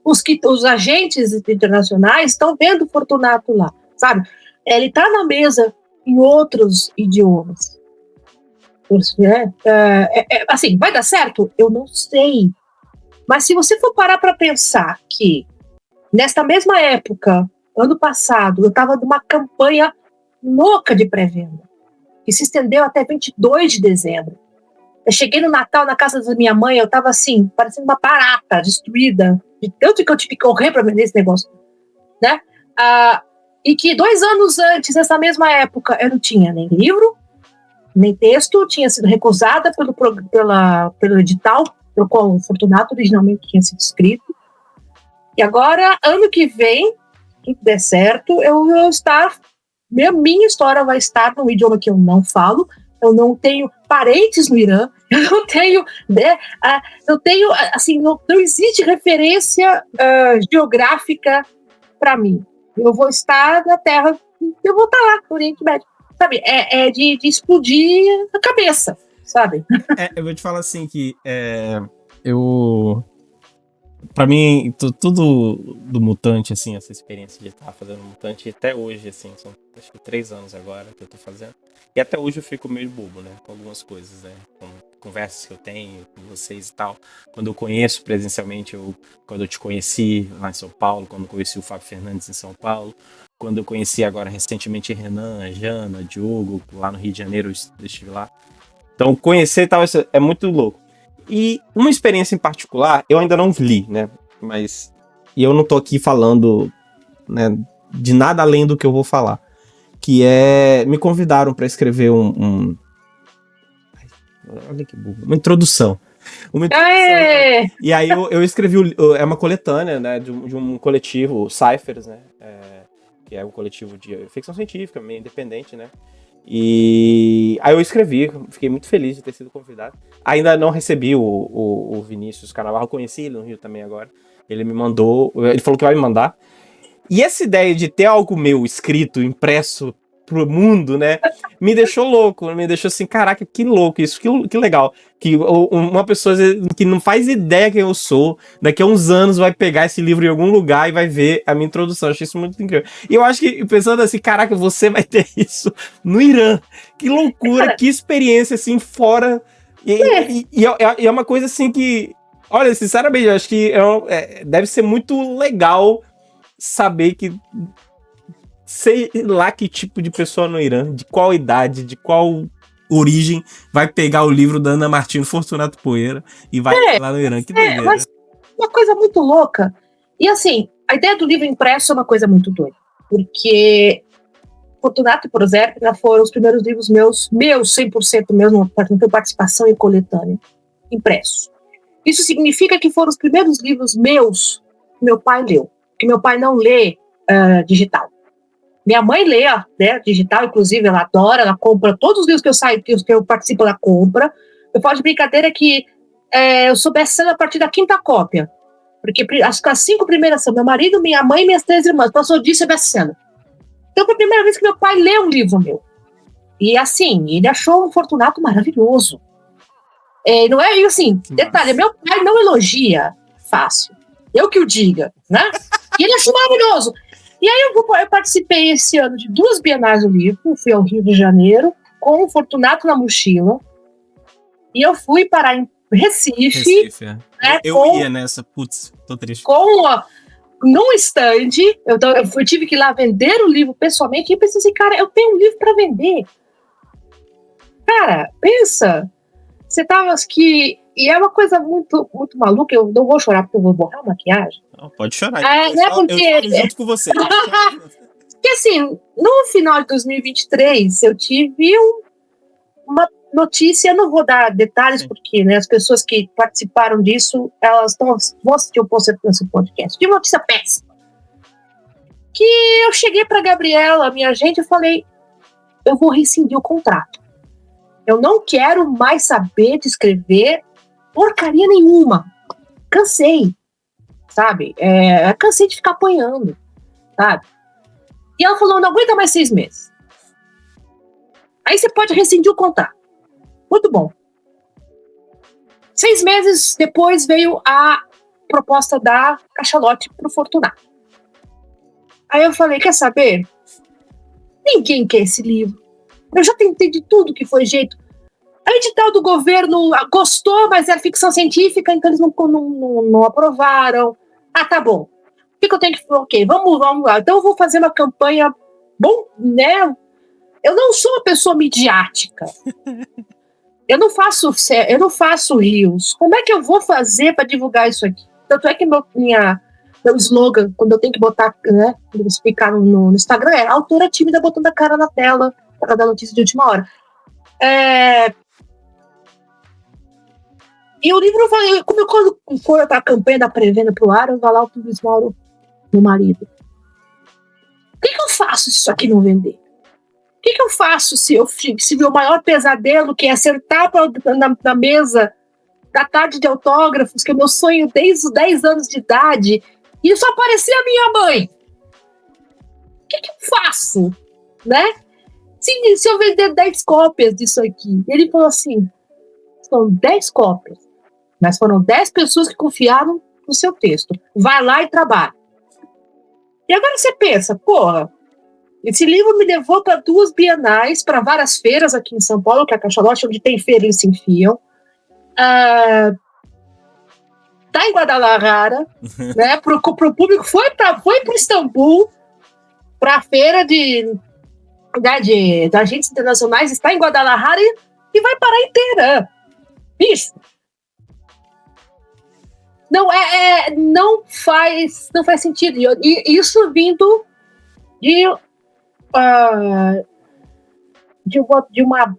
os agentes internacionais estão vendo o Fortunato lá, sabe? Ele tá na mesa em outros idiomas. Assim, vai dar certo? Eu não sei. Mas se você for parar para pensar que nesta mesma época, ano passado, eu estava numa campanha louca de pré-venda, que se estendeu até 22 de dezembro. Eu cheguei no Natal na casa da minha mãe, eu estava assim, parecendo uma barata destruída, de tanto que eu tive que correr para vender esse negócio, né? E que 2 anos antes, nessa mesma época, eu não tinha nem livro, nem texto, tinha sido recusada pelo edital, pelo qual o Fortunato originalmente tinha sido escrito. E agora, ano que vem, se der certo, eu vou estar... Minha história vai estar num idioma que eu não falo, eu não tenho parentes no Irã, eu não tenho, né, assim, não existe referência geográfica para mim. Eu vou estar na Terra, eu vou estar lá, no Oriente Médio. sabe, é de explodir a cabeça, sabe? Eu vou te falar assim que pra mim, tudo do Mutante, assim, essa experiência de estar fazendo Mutante, até hoje, assim, são acho que 3 anos agora que eu tô fazendo. E até hoje eu fico meio bobo, né, com algumas coisas, né, com conversas que eu tenho com vocês e tal. Quando eu conheço presencialmente, quando eu te conheci lá em São Paulo, quando eu conheci o Fábio Fernandes em São Paulo, quando eu conheci agora recentemente Renan, a Jana, Diogo, lá no Rio de Janeiro, eu estive lá. Então, conhecer e tal, isso é muito louco. E uma experiência em particular, eu ainda não li, né? E eu não tô aqui falando, né, de nada além do que eu vou falar. Que me convidaram para escrever olha que burro. Uma introdução. E aí eu escrevi, é uma coletânea, né, de um coletivo, Cyphers, né? Que é um coletivo de ficção científica, meio independente, né? E aí eu escrevi, fiquei muito feliz de ter sido convidado. Ainda não recebi o Vinícius Carnaval, eu conheci ele no Rio também agora. Ele me mandou, ele falou que vai me mandar. E essa ideia de ter algo meu escrito, impresso pro mundo, né, me deixou louco, me deixou assim, caraca, que louco isso, que legal. Que uma pessoa que não faz ideia quem eu sou, daqui a uns anos vai pegar esse livro em algum lugar e vai ver a minha introdução. Eu achei isso muito incrível. E eu acho que, pensando assim, caraca, você vai ter isso no Irã. Que loucura, que experiência, assim, fora. E é uma coisa assim que, olha, sinceramente, eu acho que deve ser muito legal saber que sei lá que tipo de pessoa no Irã, de qual idade, de qual origem, vai pegar o livro da Ana Martino Fortunato Poeira e vai lá no Irã. Que doideira. Mas uma coisa muito louca. E assim, a ideia do livro impresso é uma coisa muito doida. Porque Fortunato e Proserpina foram os primeiros livros meus 100% meus, não foi participação em coletânea, impresso. Isso significa que foram os primeiros livros meus que meu pai leu. Que meu pai não lê digital. Minha mãe lê, né, digital, inclusive, ela adora, ela compra todos os livros que eu participo, ela compra. Eu falo de brincadeira que eu sou best-seller a partir da 5ª cópia. Porque as 5 primeiras são meu marido, minha mãe e minhas 3 irmãs. Passou disso, é best-seller. Então, foi a primeira vez que meu pai lê um livro meu. E assim, ele achou um Fortunato maravilhoso. Não é assim, detalhe, meu pai não elogia fácil. Eu que o diga, né? E ele achou maravilhoso. E aí eu participei esse ano de 2 bienais do livro, fui ao Rio de Janeiro, com o Fortunato na mochila, e eu fui para Recife. Né, eu ia nessa, putz, tô triste. Num stand, eu tive que ir lá vender o livro pessoalmente, e eu pensei assim, cara, eu tenho um livro para vender. Cara, pensa, você tava aqui, e é uma coisa muito, muito maluca, eu não vou chorar porque eu vou borrar a maquiagem. Não, pode chorar. Eu falo junto com você. Porque assim, no final de 2023, eu tive uma notícia, eu não vou dar detalhes, porque né, as pessoas que participaram disso, elas vão assistir o podcast. Tive uma notícia péssima. Que eu cheguei para Gabriela, minha agente, e falei, eu vou rescindir o contrato. Eu não quero mais saber de escrever porcaria nenhuma. Cansei. Sabe? Cansei de ficar apanhando, sabe? E ela falou, não aguenta mais 6 meses. Aí você pode rescindir o contrato. Muito bom. 6 meses depois veio a proposta da Cachalote pro Fortunato. Aí eu falei, quer saber? Ninguém quer esse livro. Eu já tentei de tudo que foi jeito. A edital do governo gostou, mas era ficção científica, então eles não aprovaram. Ah, tá bom. O que eu tenho que... Ok, vamos lá. Então eu vou fazer uma campanha... Bom, né? Eu não sou uma pessoa midiática. Eu não faço rios. Como é que eu vou fazer para divulgar isso aqui? Tanto é que meu slogan, quando eu tenho que botar, né, explicar no Instagram, é autora tímida botando a cara na tela para dar notícia de última hora. E o livro, quando for a campanha da pré-venda pro ar, eu vou lá o Luiz Mauro, meu marido. O que eu faço se isso aqui não vender? O que eu faço se meu maior pesadelo, que é sentar na mesa da tarde de autógrafos, que é meu sonho desde os 10 anos de idade, e só aparecia a minha mãe? O que eu faço? Né? se eu vender 10 cópias disso aqui? Ele falou assim, são 10 cópias, mas foram 10 pessoas que confiaram no seu texto. Vai lá e trabalha. E agora você pensa, porra, esse livro me levou para 2 bienais, para várias feiras aqui em São Paulo, que é a Cachalote, onde tem feira, eles se enfiam. Tá em Guadalajara, né? Pro público, foi para Istambul, para a feira de agentes internacionais, está em Guadalajara e vai parar em Teherã. Bicho. Não faz sentido. E isso vindo de uma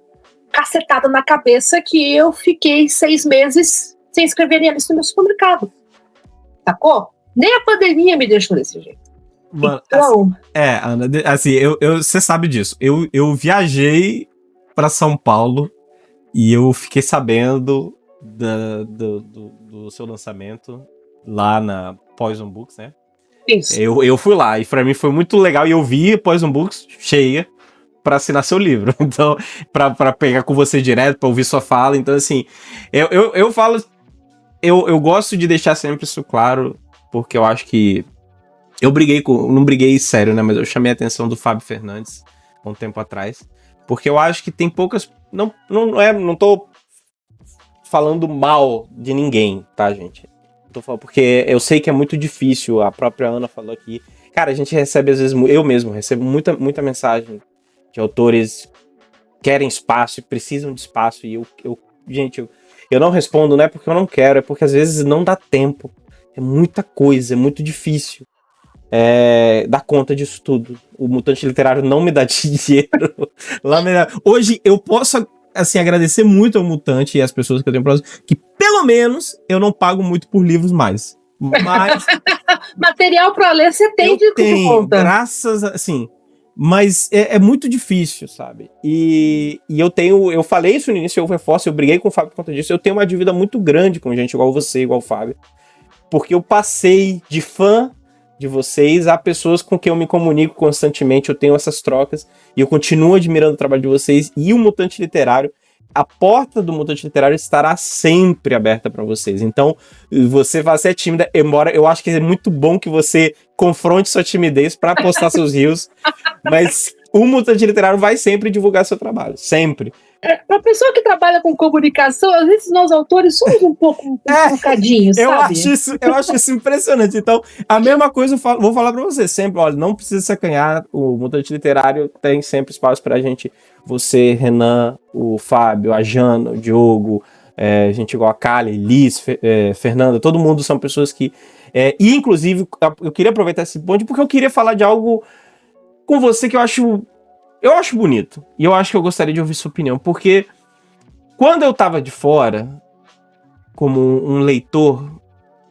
cacetada na cabeça que eu fiquei 6 meses sem escrever nem a lista do meu supermercado. Sacou? Nem a pandemia me deixou desse jeito. Mano, Então, Ana, assim, você sabe disso. Eu viajei pra São Paulo e eu fiquei sabendo do seu lançamento lá na Poison Books, né? isso. Eu fui lá e pra mim foi muito legal e eu vi Poison Books cheia pra assinar seu livro. Então, pra pegar com você direto, pra ouvir sua fala. Então, assim, eu falo... Eu gosto de deixar sempre isso claro, porque eu acho que não briguei sério, né? Mas eu chamei a atenção do Fábio Fernandes há um tempo atrás. Porque eu acho que tem poucas... Não tô falando mal de ninguém, tá, gente? Tô falando porque eu sei que é muito difícil. A própria Ana falou aqui. Cara, a gente recebe, às vezes... Eu mesmo recebo muita mensagem de autores que querem espaço e precisam de espaço. E eu não respondo, não é porque eu não quero, é porque às vezes não dá tempo. É muita coisa, é muito difícil dar conta disso tudo. O Mutante Literário não me dá dinheiro. Hoje eu posso, assim, agradecer muito ao Mutante e às pessoas que eu tenho próximo, que pelo menos eu não pago muito por livros mais. Mas material para ler você tem de conta. Graças a... Assim, mas é muito difícil, sabe? E eu falei isso no início, eu reforço, eu briguei com o Fábio por conta disso. Eu tenho uma dívida muito grande com gente igual você, igual o Fábio. Porque eu passei de fã de vocês a pessoas com quem eu me comunico constantemente, eu tenho essas trocas, e eu continuo admirando o trabalho de vocês. E o Mutante Literário, a porta do Mutante Literário estará sempre aberta para vocês. Então, você vai ser tímida, embora eu acho que é muito bom que você confronte sua timidez para postar seus rios, mas o Mutante Literário vai sempre divulgar seu trabalho, sempre. Pra pessoa que trabalha com comunicação, às vezes nós autores somos um pouco bocadinhos, sabe? Eu acho isso impressionante. Então, a mesma coisa eu vou falar pra você sempre, olha, não precisa se acanhar, o Mutante Literário tem sempre espaço pra gente, você, Renan, o Fábio, a Jana, o Diogo, gente igual a Kali, Liz, Fernanda, todo mundo são pessoas que... e, inclusive, eu queria aproveitar esse ponto porque eu queria falar de algo com você que eu acho bonito. E eu acho que eu gostaria de ouvir sua opinião. Porque quando eu tava de fora, como um leitor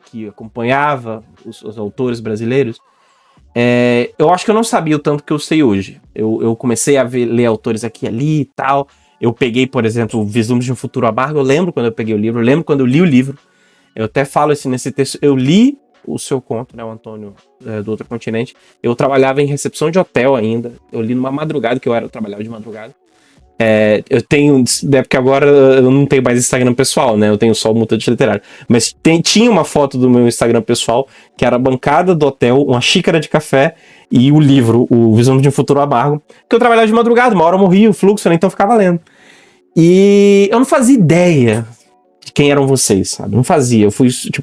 que acompanhava os autores brasileiros, eu acho que eu não sabia o tanto que eu sei hoje. Eu comecei a ler autores aqui e ali e tal. Eu peguei, por exemplo, Vislumbres de um Futuro Amargo. Eu lembro quando eu peguei o livro. Eu lembro quando eu li o livro. Eu até falo nesse texto. Eu li o seu conto, né, o Antônio do Outro Continente. Eu trabalhava em recepção de hotel ainda. Eu li numa madrugada, que eu trabalhava de madrugada. Eu tenho, porque agora eu não tenho mais Instagram pessoal, né, eu tenho só o Mutante Literário. Mas tinha uma foto do meu Instagram pessoal, que era a bancada do hotel, uma xícara de café e o livro, o Visão de um Futuro Amargo, que eu trabalhava de madrugada, uma hora eu morria, o fluxo, né, então eu ficava lendo. E eu não fazia ideia de quem eram vocês, sabe? Não fazia.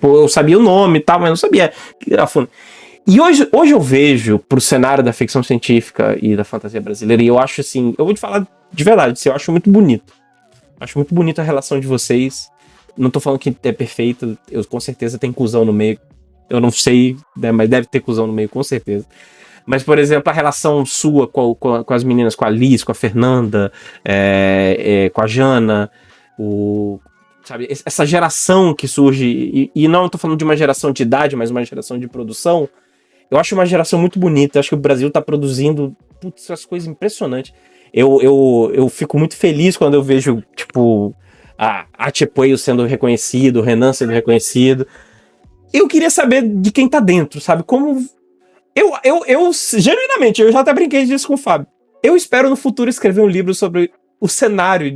Eu sabia o nome e tal, mas não sabia que era fundo. E hoje eu vejo pro cenário da ficção científica e da fantasia brasileira, e eu acho assim, eu vou te falar de verdade, assim, eu acho muito bonito. Acho muito bonita a relação de vocês. Não tô falando que é perfeita, com certeza tem cuzão no meio. Eu não sei, né, mas deve ter cuzão no meio, com certeza. Mas, por exemplo, a relação sua com as meninas, com a Liz, com a Fernanda, com a Jana, sabe, essa geração que surge, e não tô falando de uma geração de idade, mas uma geração de produção, eu acho uma geração muito bonita. Eu acho que o Brasil tá produzindo essas coisas impressionantes. Eu fico muito feliz quando eu vejo, tipo, a Achepoio sendo reconhecido, o Renan sendo reconhecido. Eu queria saber de quem tá dentro, sabe? Como... genuinamente, eu já até brinquei disso com o Fábio. Eu espero no futuro escrever um livro sobre o cenário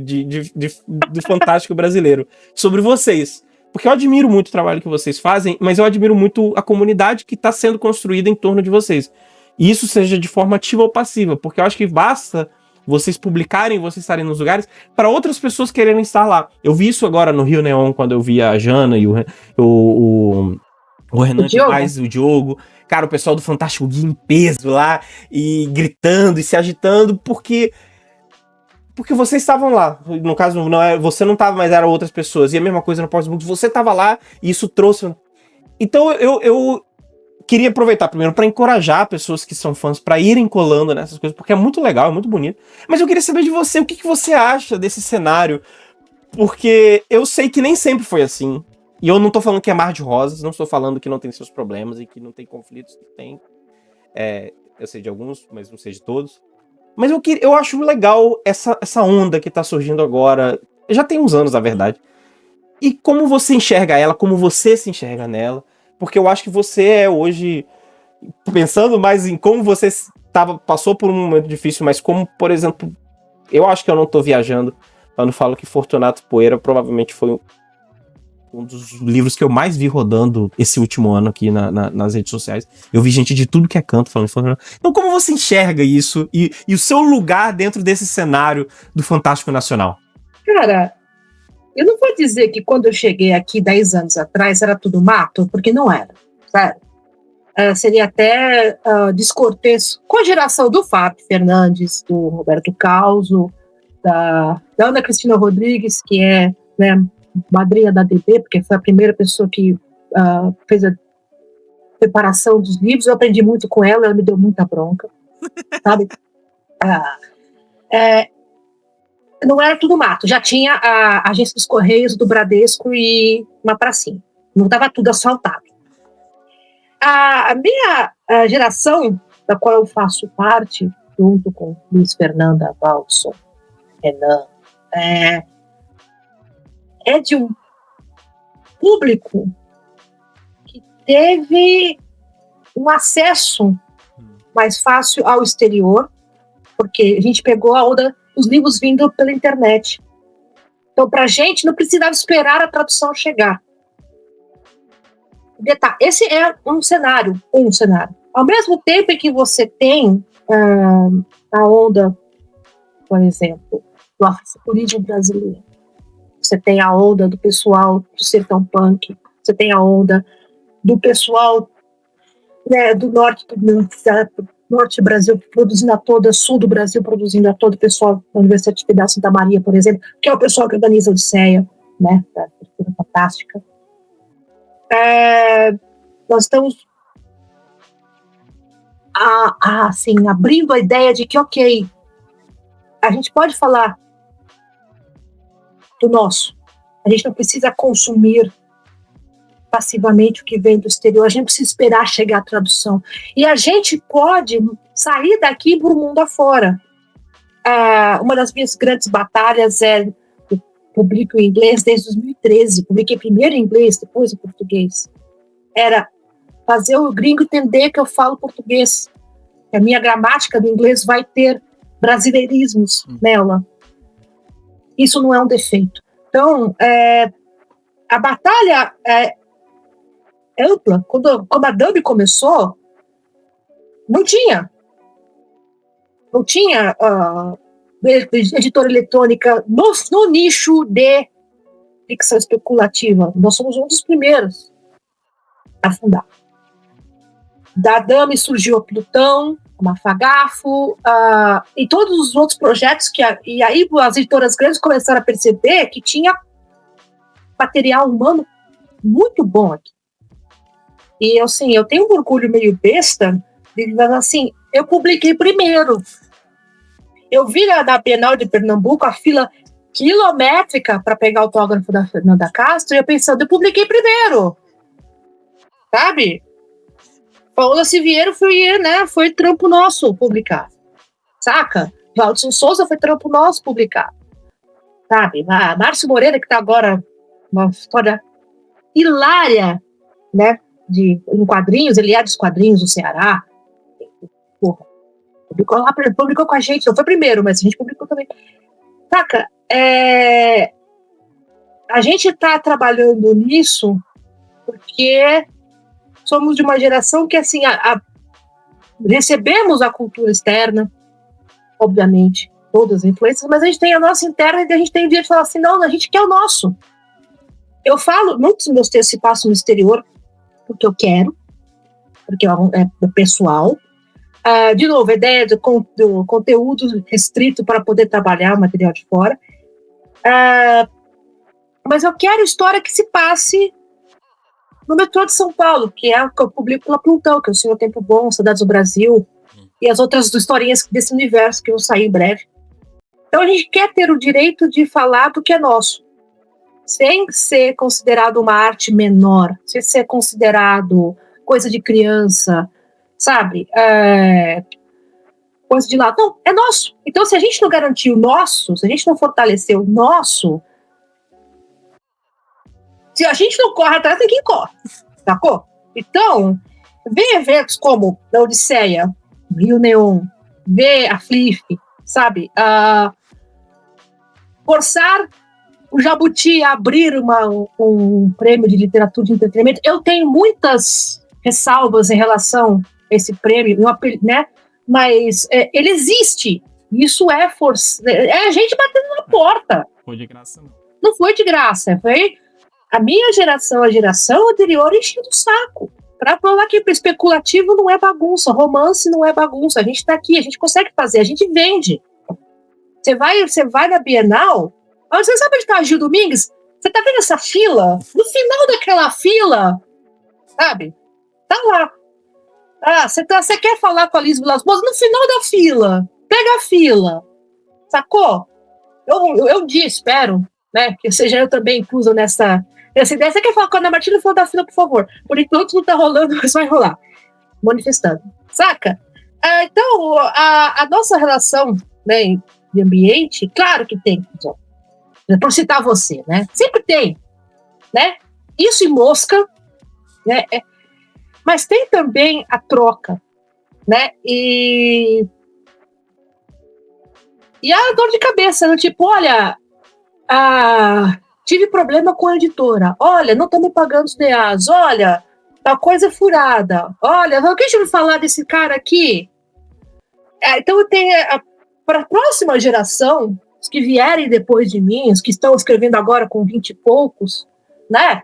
do Fantástico brasileiro, sobre vocês. Porque eu admiro muito o trabalho que vocês fazem, mas eu admiro muito a comunidade que está sendo construída em torno de vocês. E isso seja de forma ativa ou passiva, porque eu acho que basta vocês publicarem, vocês estarem nos lugares, para outras pessoas quererem estar lá. Eu vi isso agora no Rio Neon, quando eu vi a Jana e o Renan, o Diogo. Cara, o pessoal do Fantástico Gui em peso lá, e gritando e se agitando, porque vocês estavam lá. No caso, você não estava, mas eram outras pessoas. E a mesma coisa no Pós-Mundo, você estava lá e isso trouxe... Então eu queria aproveitar primeiro para encorajar pessoas que são fãs para irem colando nessas coisas, porque é muito legal, é muito bonito. Mas eu queria saber de você, o que você acha desse cenário? Porque eu sei que nem sempre foi assim. E eu não tô falando que é mar de rosas, não estou falando que não tem seus problemas e que não tem conflitos, que tem. Eu sei de alguns, mas não sei de todos. Mas eu acho legal essa onda que tá surgindo agora. Já tem uns anos, na verdade. E como você enxerga ela, como você se enxerga nela. Porque eu acho que você é hoje, pensando mais em como você passou por um momento difícil, mas como, por exemplo, eu acho que eu não tô viajando quando falo que Fortunato Poeira provavelmente foi um dos livros que eu mais vi rodando esse último ano aqui nas redes sociais. Eu vi gente de tudo que é canto falando de Fortunato. Então como você enxerga isso e o seu lugar dentro desse cenário do Fantástico Nacional? Cara, eu não vou dizer que quando eu cheguei aqui 10 anos atrás era tudo mato, porque não era, sabe? Seria até descortês com a geração do Fábio Fernandes, do Roberto Causo, da Ana Cristina Rodrigues, que é, né, madrinha da DB, porque foi a primeira pessoa que fez a preparação dos livros. Eu aprendi muito com ela me deu muita bronca, sabe? Não era tudo mato, já tinha a agência dos Correios, do Bradesco e uma pracinha, não estava tudo asfaltado. A minha geração, da qual eu faço parte, junto com Luiz Fernanda, Valson, Renan, é de um público que teve um acesso mais fácil ao exterior, porque a gente pegou a onda, os livros vindo pela internet. Então, para a gente, não precisava esperar a tradução chegar. Esse é um cenário. Ao mesmo tempo em que você tem a onda, por exemplo, do afrofuturismo brasileiro, você tem a onda do pessoal do sertão punk, você tem a onda do pessoal, né, do norte do Brasil produzindo a toda, sul do Brasil produzindo a todo, o pessoal da Universidade Federal de Santa Maria, por exemplo, que é o pessoal que organiza a Odisseia, né, da Cultura Fantástica. Nós estamos assim, abrindo a ideia de que, ok, a gente pode falar do nosso. A gente não precisa consumir passivamente o que vem do exterior, a gente precisa esperar chegar a tradução. E a gente pode sair daqui para o mundo afora. Uma das minhas grandes batalhas eu publico em inglês desde 2013, publiquei primeiro em inglês, depois em português. Era fazer o gringo entender que eu falo português, que a minha gramática do inglês vai ter brasileirismos nela. Isso não é um defeito. Então, a batalha é ampla. Quando a Dumb começou, não tinha editora eletrônica no nicho de ficção especulativa. Nós somos um dos primeiros a fundar. Da Dumb surgiu a Plutão, a Mafagafo, e todos os outros projetos e aí as editoras grandes começaram a perceber que tinha material humano muito bom aqui. E assim, eu tenho um orgulho meio besta de dizer assim, eu publiquei primeiro. Eu vi na Bienal de Pernambuco a fila quilométrica para pegar o autógrafo da Fernanda Castro, e eu pensando, eu publiquei primeiro. Sabe? Paola Siviero foi trampo nosso publicar. Saca? Valdson Souza foi trampo nosso publicar. Sabe? Márcio Moreira, que está agora uma história hilária, né? Em quadrinhos, ele é dos quadrinhos do Ceará. Porra. Publicou com a gente, não foi primeiro, mas a gente publicou também. Saca? A gente tá trabalhando nisso porque somos de uma geração que, assim, recebemos a cultura externa, obviamente, todas as influências, mas a gente tem a nossa interna e a gente tem o direito de falar assim, não, a gente quer o nosso. Eu falo, muitos dos meus textos se passam no exterior, porque eu quero, porque é pessoal. De novo, a ideia do conteúdo restrito para poder trabalhar o material de fora. Mas eu quero história que se passe no metrô de São Paulo, que é o que eu publico pela Plutão, que é o Senhor Tempo Bom, Saudades do Brasil, e as outras historinhas desse universo que vão sair em breve. Então a gente quer ter o direito de falar do que é nosso, sem ser considerado uma arte menor, sem ser considerado coisa de criança, sabe? Coisa de lá. Não, é nosso. Então, se a gente não garantir o nosso, se a gente não fortalecer o nosso, se a gente não corre atrás, ninguém corre. Sacou? Então, ver eventos como a Odisseia, Rio Neon, ver a Flip, sabe? Forçar o Jabuti a abrir um prêmio de literatura de entretenimento. Eu tenho muitas ressalvas em relação a esse prêmio, né? Mas ele existe. Isso é força. É a gente batendo na porta. Foi de graça, não. Não foi de graça. Foi a minha geração, a geração anterior enchendo o saco. Para provar que especulativo não é bagunça, romance não é bagunça. A gente tá aqui, a gente consegue fazer, a gente vende. Você vai na Bienal, você sabe onde tá a Gil Domingues? Você tá vendo essa fila? No final daquela fila, sabe? Tá lá. Você quer falar com a Liz Vilas Boas? No final da fila. Pega a fila. Sacou? Eu espero, né, que seja eu também inclusa nessa ideia. Você quer falar com a Ana Martina no final da fila, por favor? Por enquanto não tá rolando, mas vai rolar. Manifestando. Saca? Então, a nossa relação, né, de ambiente, claro que tem. Por citar você, né? Sempre tem. Né? Isso e mosca, né? Mas tem também a troca, né? E a dor de cabeça, né? Tipo, olha, tive problema com a editora. Olha, não estão me pagando os DAs. Olha, tal coisa é furada. Olha, alguém já ouviu falar desse cara aqui? Então, para a próxima geração, os que vierem depois de mim, os que estão escrevendo agora com 20 e poucos, né?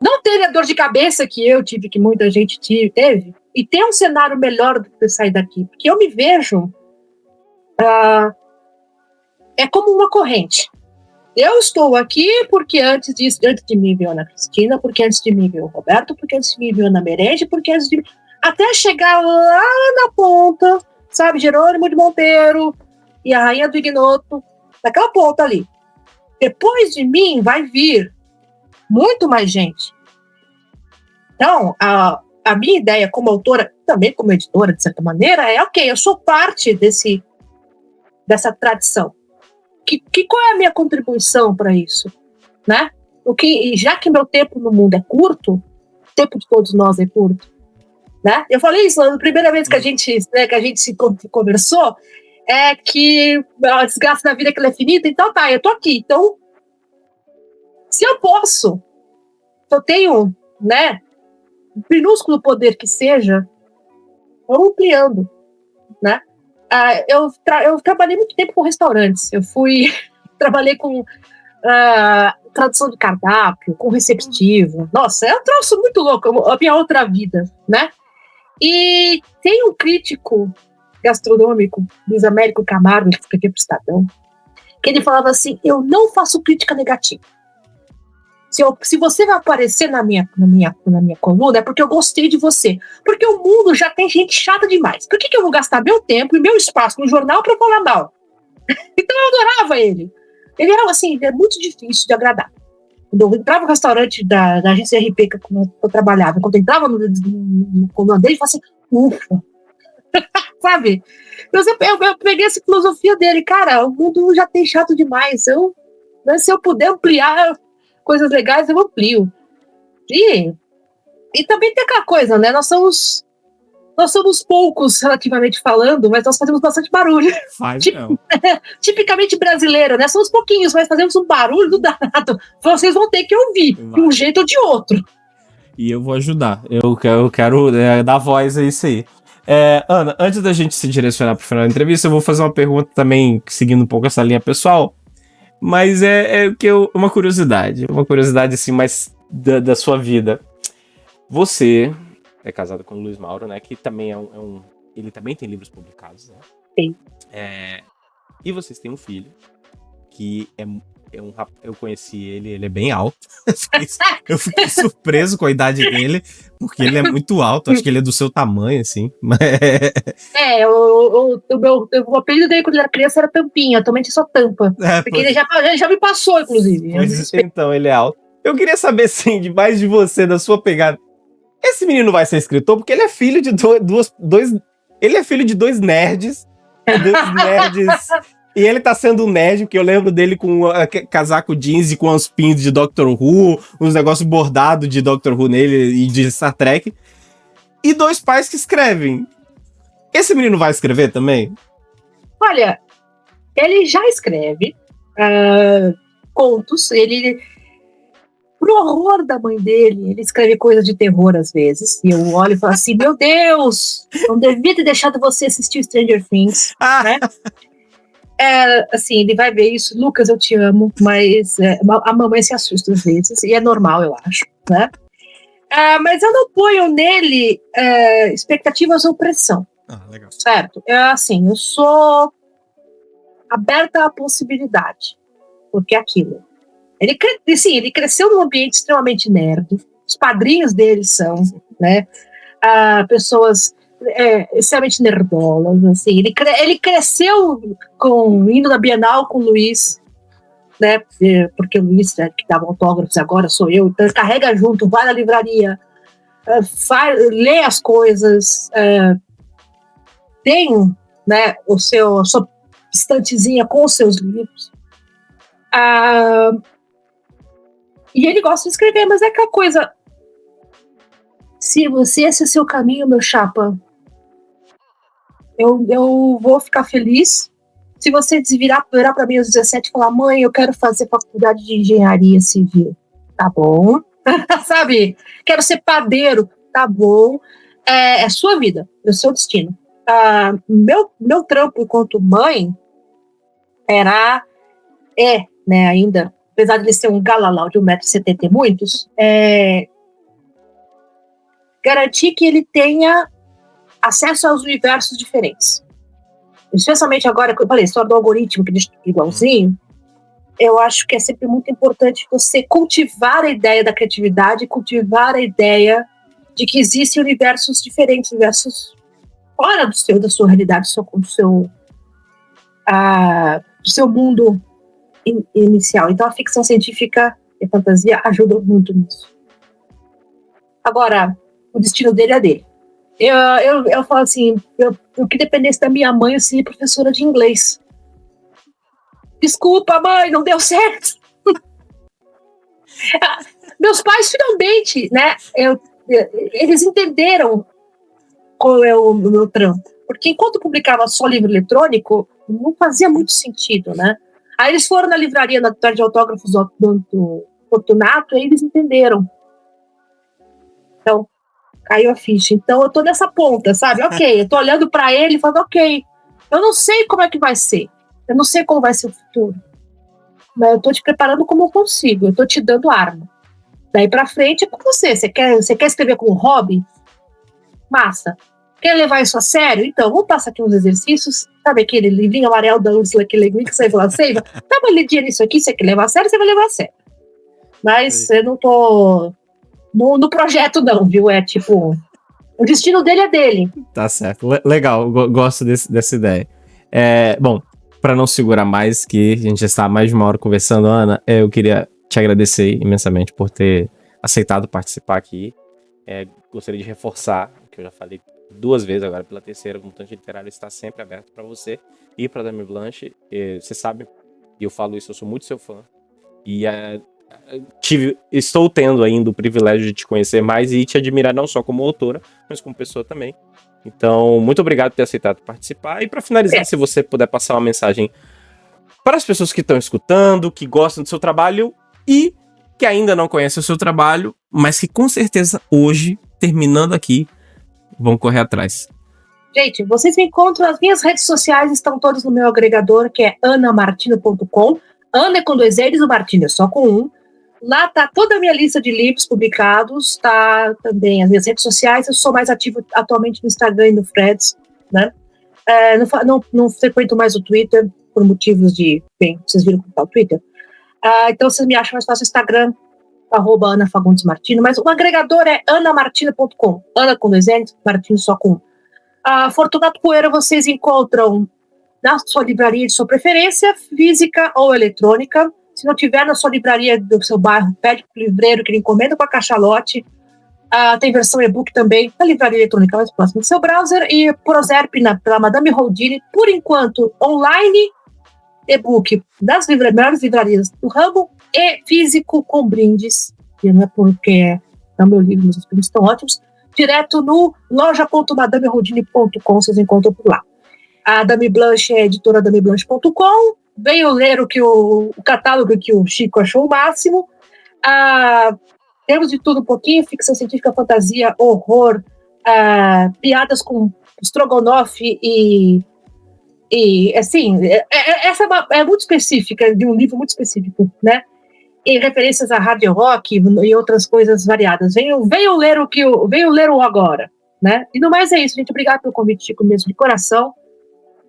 Não ter a dor de cabeça que eu tive, que muita gente teve, e ter um cenário melhor do que sair daqui. Porque eu me vejo como uma corrente. Eu estou aqui porque antes de mim veio a Ana Cristina, porque antes de mim veio o Roberto, porque antes de mim veio a Ana Merende, porque antes de mim... Até chegar lá na ponta, sabe, Jerônimo de Monteiro e a Rainha do Ignoto, naquela ponta ali. Depois de mim vai vir muito mais gente. Então, a minha ideia como autora, também como editora, de certa maneira, ok, eu sou parte dessa tradição. Qual é a minha contribuição para isso? Né? Já que meu tempo no mundo é curto, o tempo de todos nós é curto, né? Eu falei isso na primeira vez que a gente se conversou, que a desgraça da vida é que ela é finita, então tá, eu tô aqui. Então, se eu posso, eu tenho, né, um minúsculo poder que seja, vou ampliando, né? Eu trabalhei muito tempo com restaurantes. Trabalhei com tradução de cardápio, com receptivo. Nossa, é um troço muito louco, a minha outra vida, né? E tem um crítico gastronômico, Luiz Américo Camargo, que escreveu para o Estadão, que ele falava assim: eu não faço crítica negativa. Se você vai aparecer na minha coluna, é porque eu gostei de você. Porque o mundo já tem gente chata demais. Por que eu vou gastar meu tempo e meu espaço no jornal para falar mal? Então eu adorava ele. Ele era assim, é muito difícil de agradar. Quando eu entrava no restaurante da agência RP que eu trabalhava, quando eu entrava no coluna dele, eu falava assim, ufa. Sabe? Eu peguei essa filosofia dele. Cara, o mundo já tem chato demais. Se eu puder ampliar coisas legais, eu amplio. E também tem aquela coisa, né? Nós somos nós somos poucos, relativamente falando, mas nós fazemos bastante barulho. Faz Tipo, não. Tipicamente brasileiro, né? Somos pouquinhos, mas fazemos um barulho do danado. Vocês vão ter que ouvir, de um Vai. jeito ou de outro. E eu vou ajudar. Eu quero dar voz a isso aí. Ana, antes da gente se direcionar pro final da entrevista, eu vou fazer uma pergunta também, seguindo um pouco essa linha pessoal, mas uma curiosidade assim, mais da sua vida. Você é casado com o Luiz Mauro, né, que também ele também tem livros publicados, né? Sim. E vocês têm um filho, que eu conheci ele é bem alto. Eu fiquei surpreso com a idade dele, porque ele é muito alto, acho que ele é do seu tamanho, assim. O apelido dele quando ele era criança era Tampinha, atualmente é só Tampa. Porque ele já me passou, inclusive. Então, ele é alto. Eu queria saber, assim, mais de você, da sua pegada. Esse menino vai ser escritor porque ele é filho de ele é filho de dois nerds. E ele tá sendo um nerd, porque eu lembro dele com casaco jeans e com uns pins de Doctor Who, uns negócios bordados de Doctor Who nele e de Star Trek. E dois pais que escrevem. Esse menino vai escrever também? Olha, ele já escreve contos, pro horror da mãe dele, ele escreve coisas de terror às vezes, e eu olho e falo assim, meu Deus, não devia ter deixado você assistir Stranger Things, né? Assim, ele vai ver isso, Lucas, eu te amo, mas a mamãe se assusta às vezes, e é normal, eu acho, né? Mas eu não ponho nele expectativas ou pressão. Legal. Certo? Assim, eu sou aberta à possibilidade, porque é aquilo. Ele cresceu num ambiente extremamente nerd, os padrinhos dele são, né, pessoas extremamente nerdolas, assim. Ele cresceu indo na Bienal com o Luiz, né, porque o Luiz que dava autógrafos, agora sou eu, então ele carrega junto, vai na livraria, lê as coisas, tem, né, a sua estantezinha com os seus livros. E ele gosta de escrever, mas é aquela coisa. Se esse é seu caminho, meu chapa, eu vou ficar feliz. Se você virar para mim aos 17 e falar, mãe, eu quero fazer faculdade de engenharia civil, tá bom? Sabe? Quero ser padeiro, tá bom? É sua vida, é o seu destino. Meu trampo enquanto mãe né, ainda, apesar de ele ser um galalau de 1,70 m e muitos, garantir que ele tenha acesso aos universos diferentes. Especialmente agora que eu falei, a história do algoritmo, que deixa tudo igualzinho, eu acho que é sempre muito importante você cultivar a ideia da criatividade, cultivar a ideia de que existem universos diferentes, universos fora da sua realidade, do seu mundo inicial. Então a ficção científica e a fantasia ajudam muito nisso. Agora, o destino dele é dele. Eu falo assim, eu que dependesse da minha mãe, eu seria professora de inglês. Desculpa, mãe, não deu certo. Meus pais, finalmente, né, eles entenderam qual é o meu trampo. Porque enquanto eu publicava só livro eletrônico, não fazia muito sentido, né? Aí eles foram na livraria, na tarde de autógrafos do Fortunato, e aí eles entenderam. Então, caiu a ficha. Então, eu tô nessa ponta, sabe? Ok, eu tô olhando pra ele e falando, ok, eu não sei como é que vai ser. Eu não sei como vai ser o futuro. Mas eu tô te preparando como eu consigo. Eu tô te dando arma. Daí pra frente é com você. Você quer escrever como hobby? Massa. Quer levar isso a sério? Então, vamos passar aqui uns exercícios. Sabe aquele livrinho amarelo da Ursula K. Le Guin que você fala, Seiva? Dá uma lidinha nisso aqui, você quer levar a sério, você vai levar a sério. Mas eu não tô no projeto não, viu? É tipo, o destino dele é dele. Tá certo. Legal, gosto dessa ideia. Bom, para não segurar mais, que a gente já está há mais de uma hora conversando, Ana, eu queria te agradecer imensamente por ter aceitado participar aqui. Gostaria de reforçar, que eu já falei 2 vezes agora, pela terceira, o Mutante Literário está sempre aberto para você e para Dame Blanche. Você sabe, e eu falo isso, eu sou muito seu fã. E estou tendo ainda o privilégio de te conhecer mais e te admirar não só como autora, mas como pessoa também. Então, muito obrigado por ter aceitado participar. E para finalizar, se você puder passar uma mensagem para as pessoas que estão escutando, que gostam do seu trabalho e que ainda não conhecem o seu trabalho, mas que com certeza hoje, terminando aqui, vão correr atrás. Gente, vocês me encontram, as minhas redes sociais estão todas no meu agregador, que é anamartino.com. Ana é com 2 L's, o Martino é só com 1. Lá tá toda a minha lista de livros publicados, tá também as minhas redes sociais. Eu sou mais ativo atualmente no Instagram e no Threads, né? Não frequento mais o Twitter, por motivos de... Bem, vocês viram como tá o Twitter? Então vocês me acham mais fácil no Instagram, @AnaFagundesMartino, mas o agregador é anamartino.com. Ana com 2 N's, Martino só com 1. Fortunato Poeira vocês encontram na sua livraria de sua preferência, física ou eletrônica. Se não tiver na sua livraria do seu bairro, pede para o livreiro que ele encomenda com a cachalote. Tem versão e-book também na livraria eletrônica mais próxima do seu browser. E Proserp pela Madame Houdini, por enquanto, online, e-book das melhores livrarias do ramo e físico com brindes. E não é porque é o meu livro, mas os brindes estão ótimos. Direto no loja.madamehoudini.com, vocês encontram por lá. A Dame Blanche é editora dameblanche.com. Venham ler o catálogo que o Chico achou o máximo. Temos de tudo um pouquinho: ficção científica, fantasia, horror, piadas com estrogonofe e assim, essa é muito específica, de um livro muito específico, né? E referências a hard rock e outras coisas variadas. Venham ler o agora, né? E no mais é isso, gente. Obrigado pelo convite, Chico, mesmo de coração.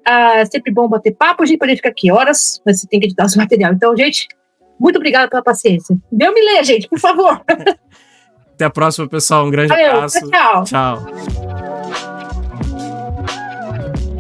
É sempre bom bater papo. A gente poderia ficar aqui horas, mas você tem que editar os material. Então, gente, muito obrigada pela paciência. Vem me ler, gente, por favor. Até a próxima, pessoal. Um grande abraço. Tchau. Tchau.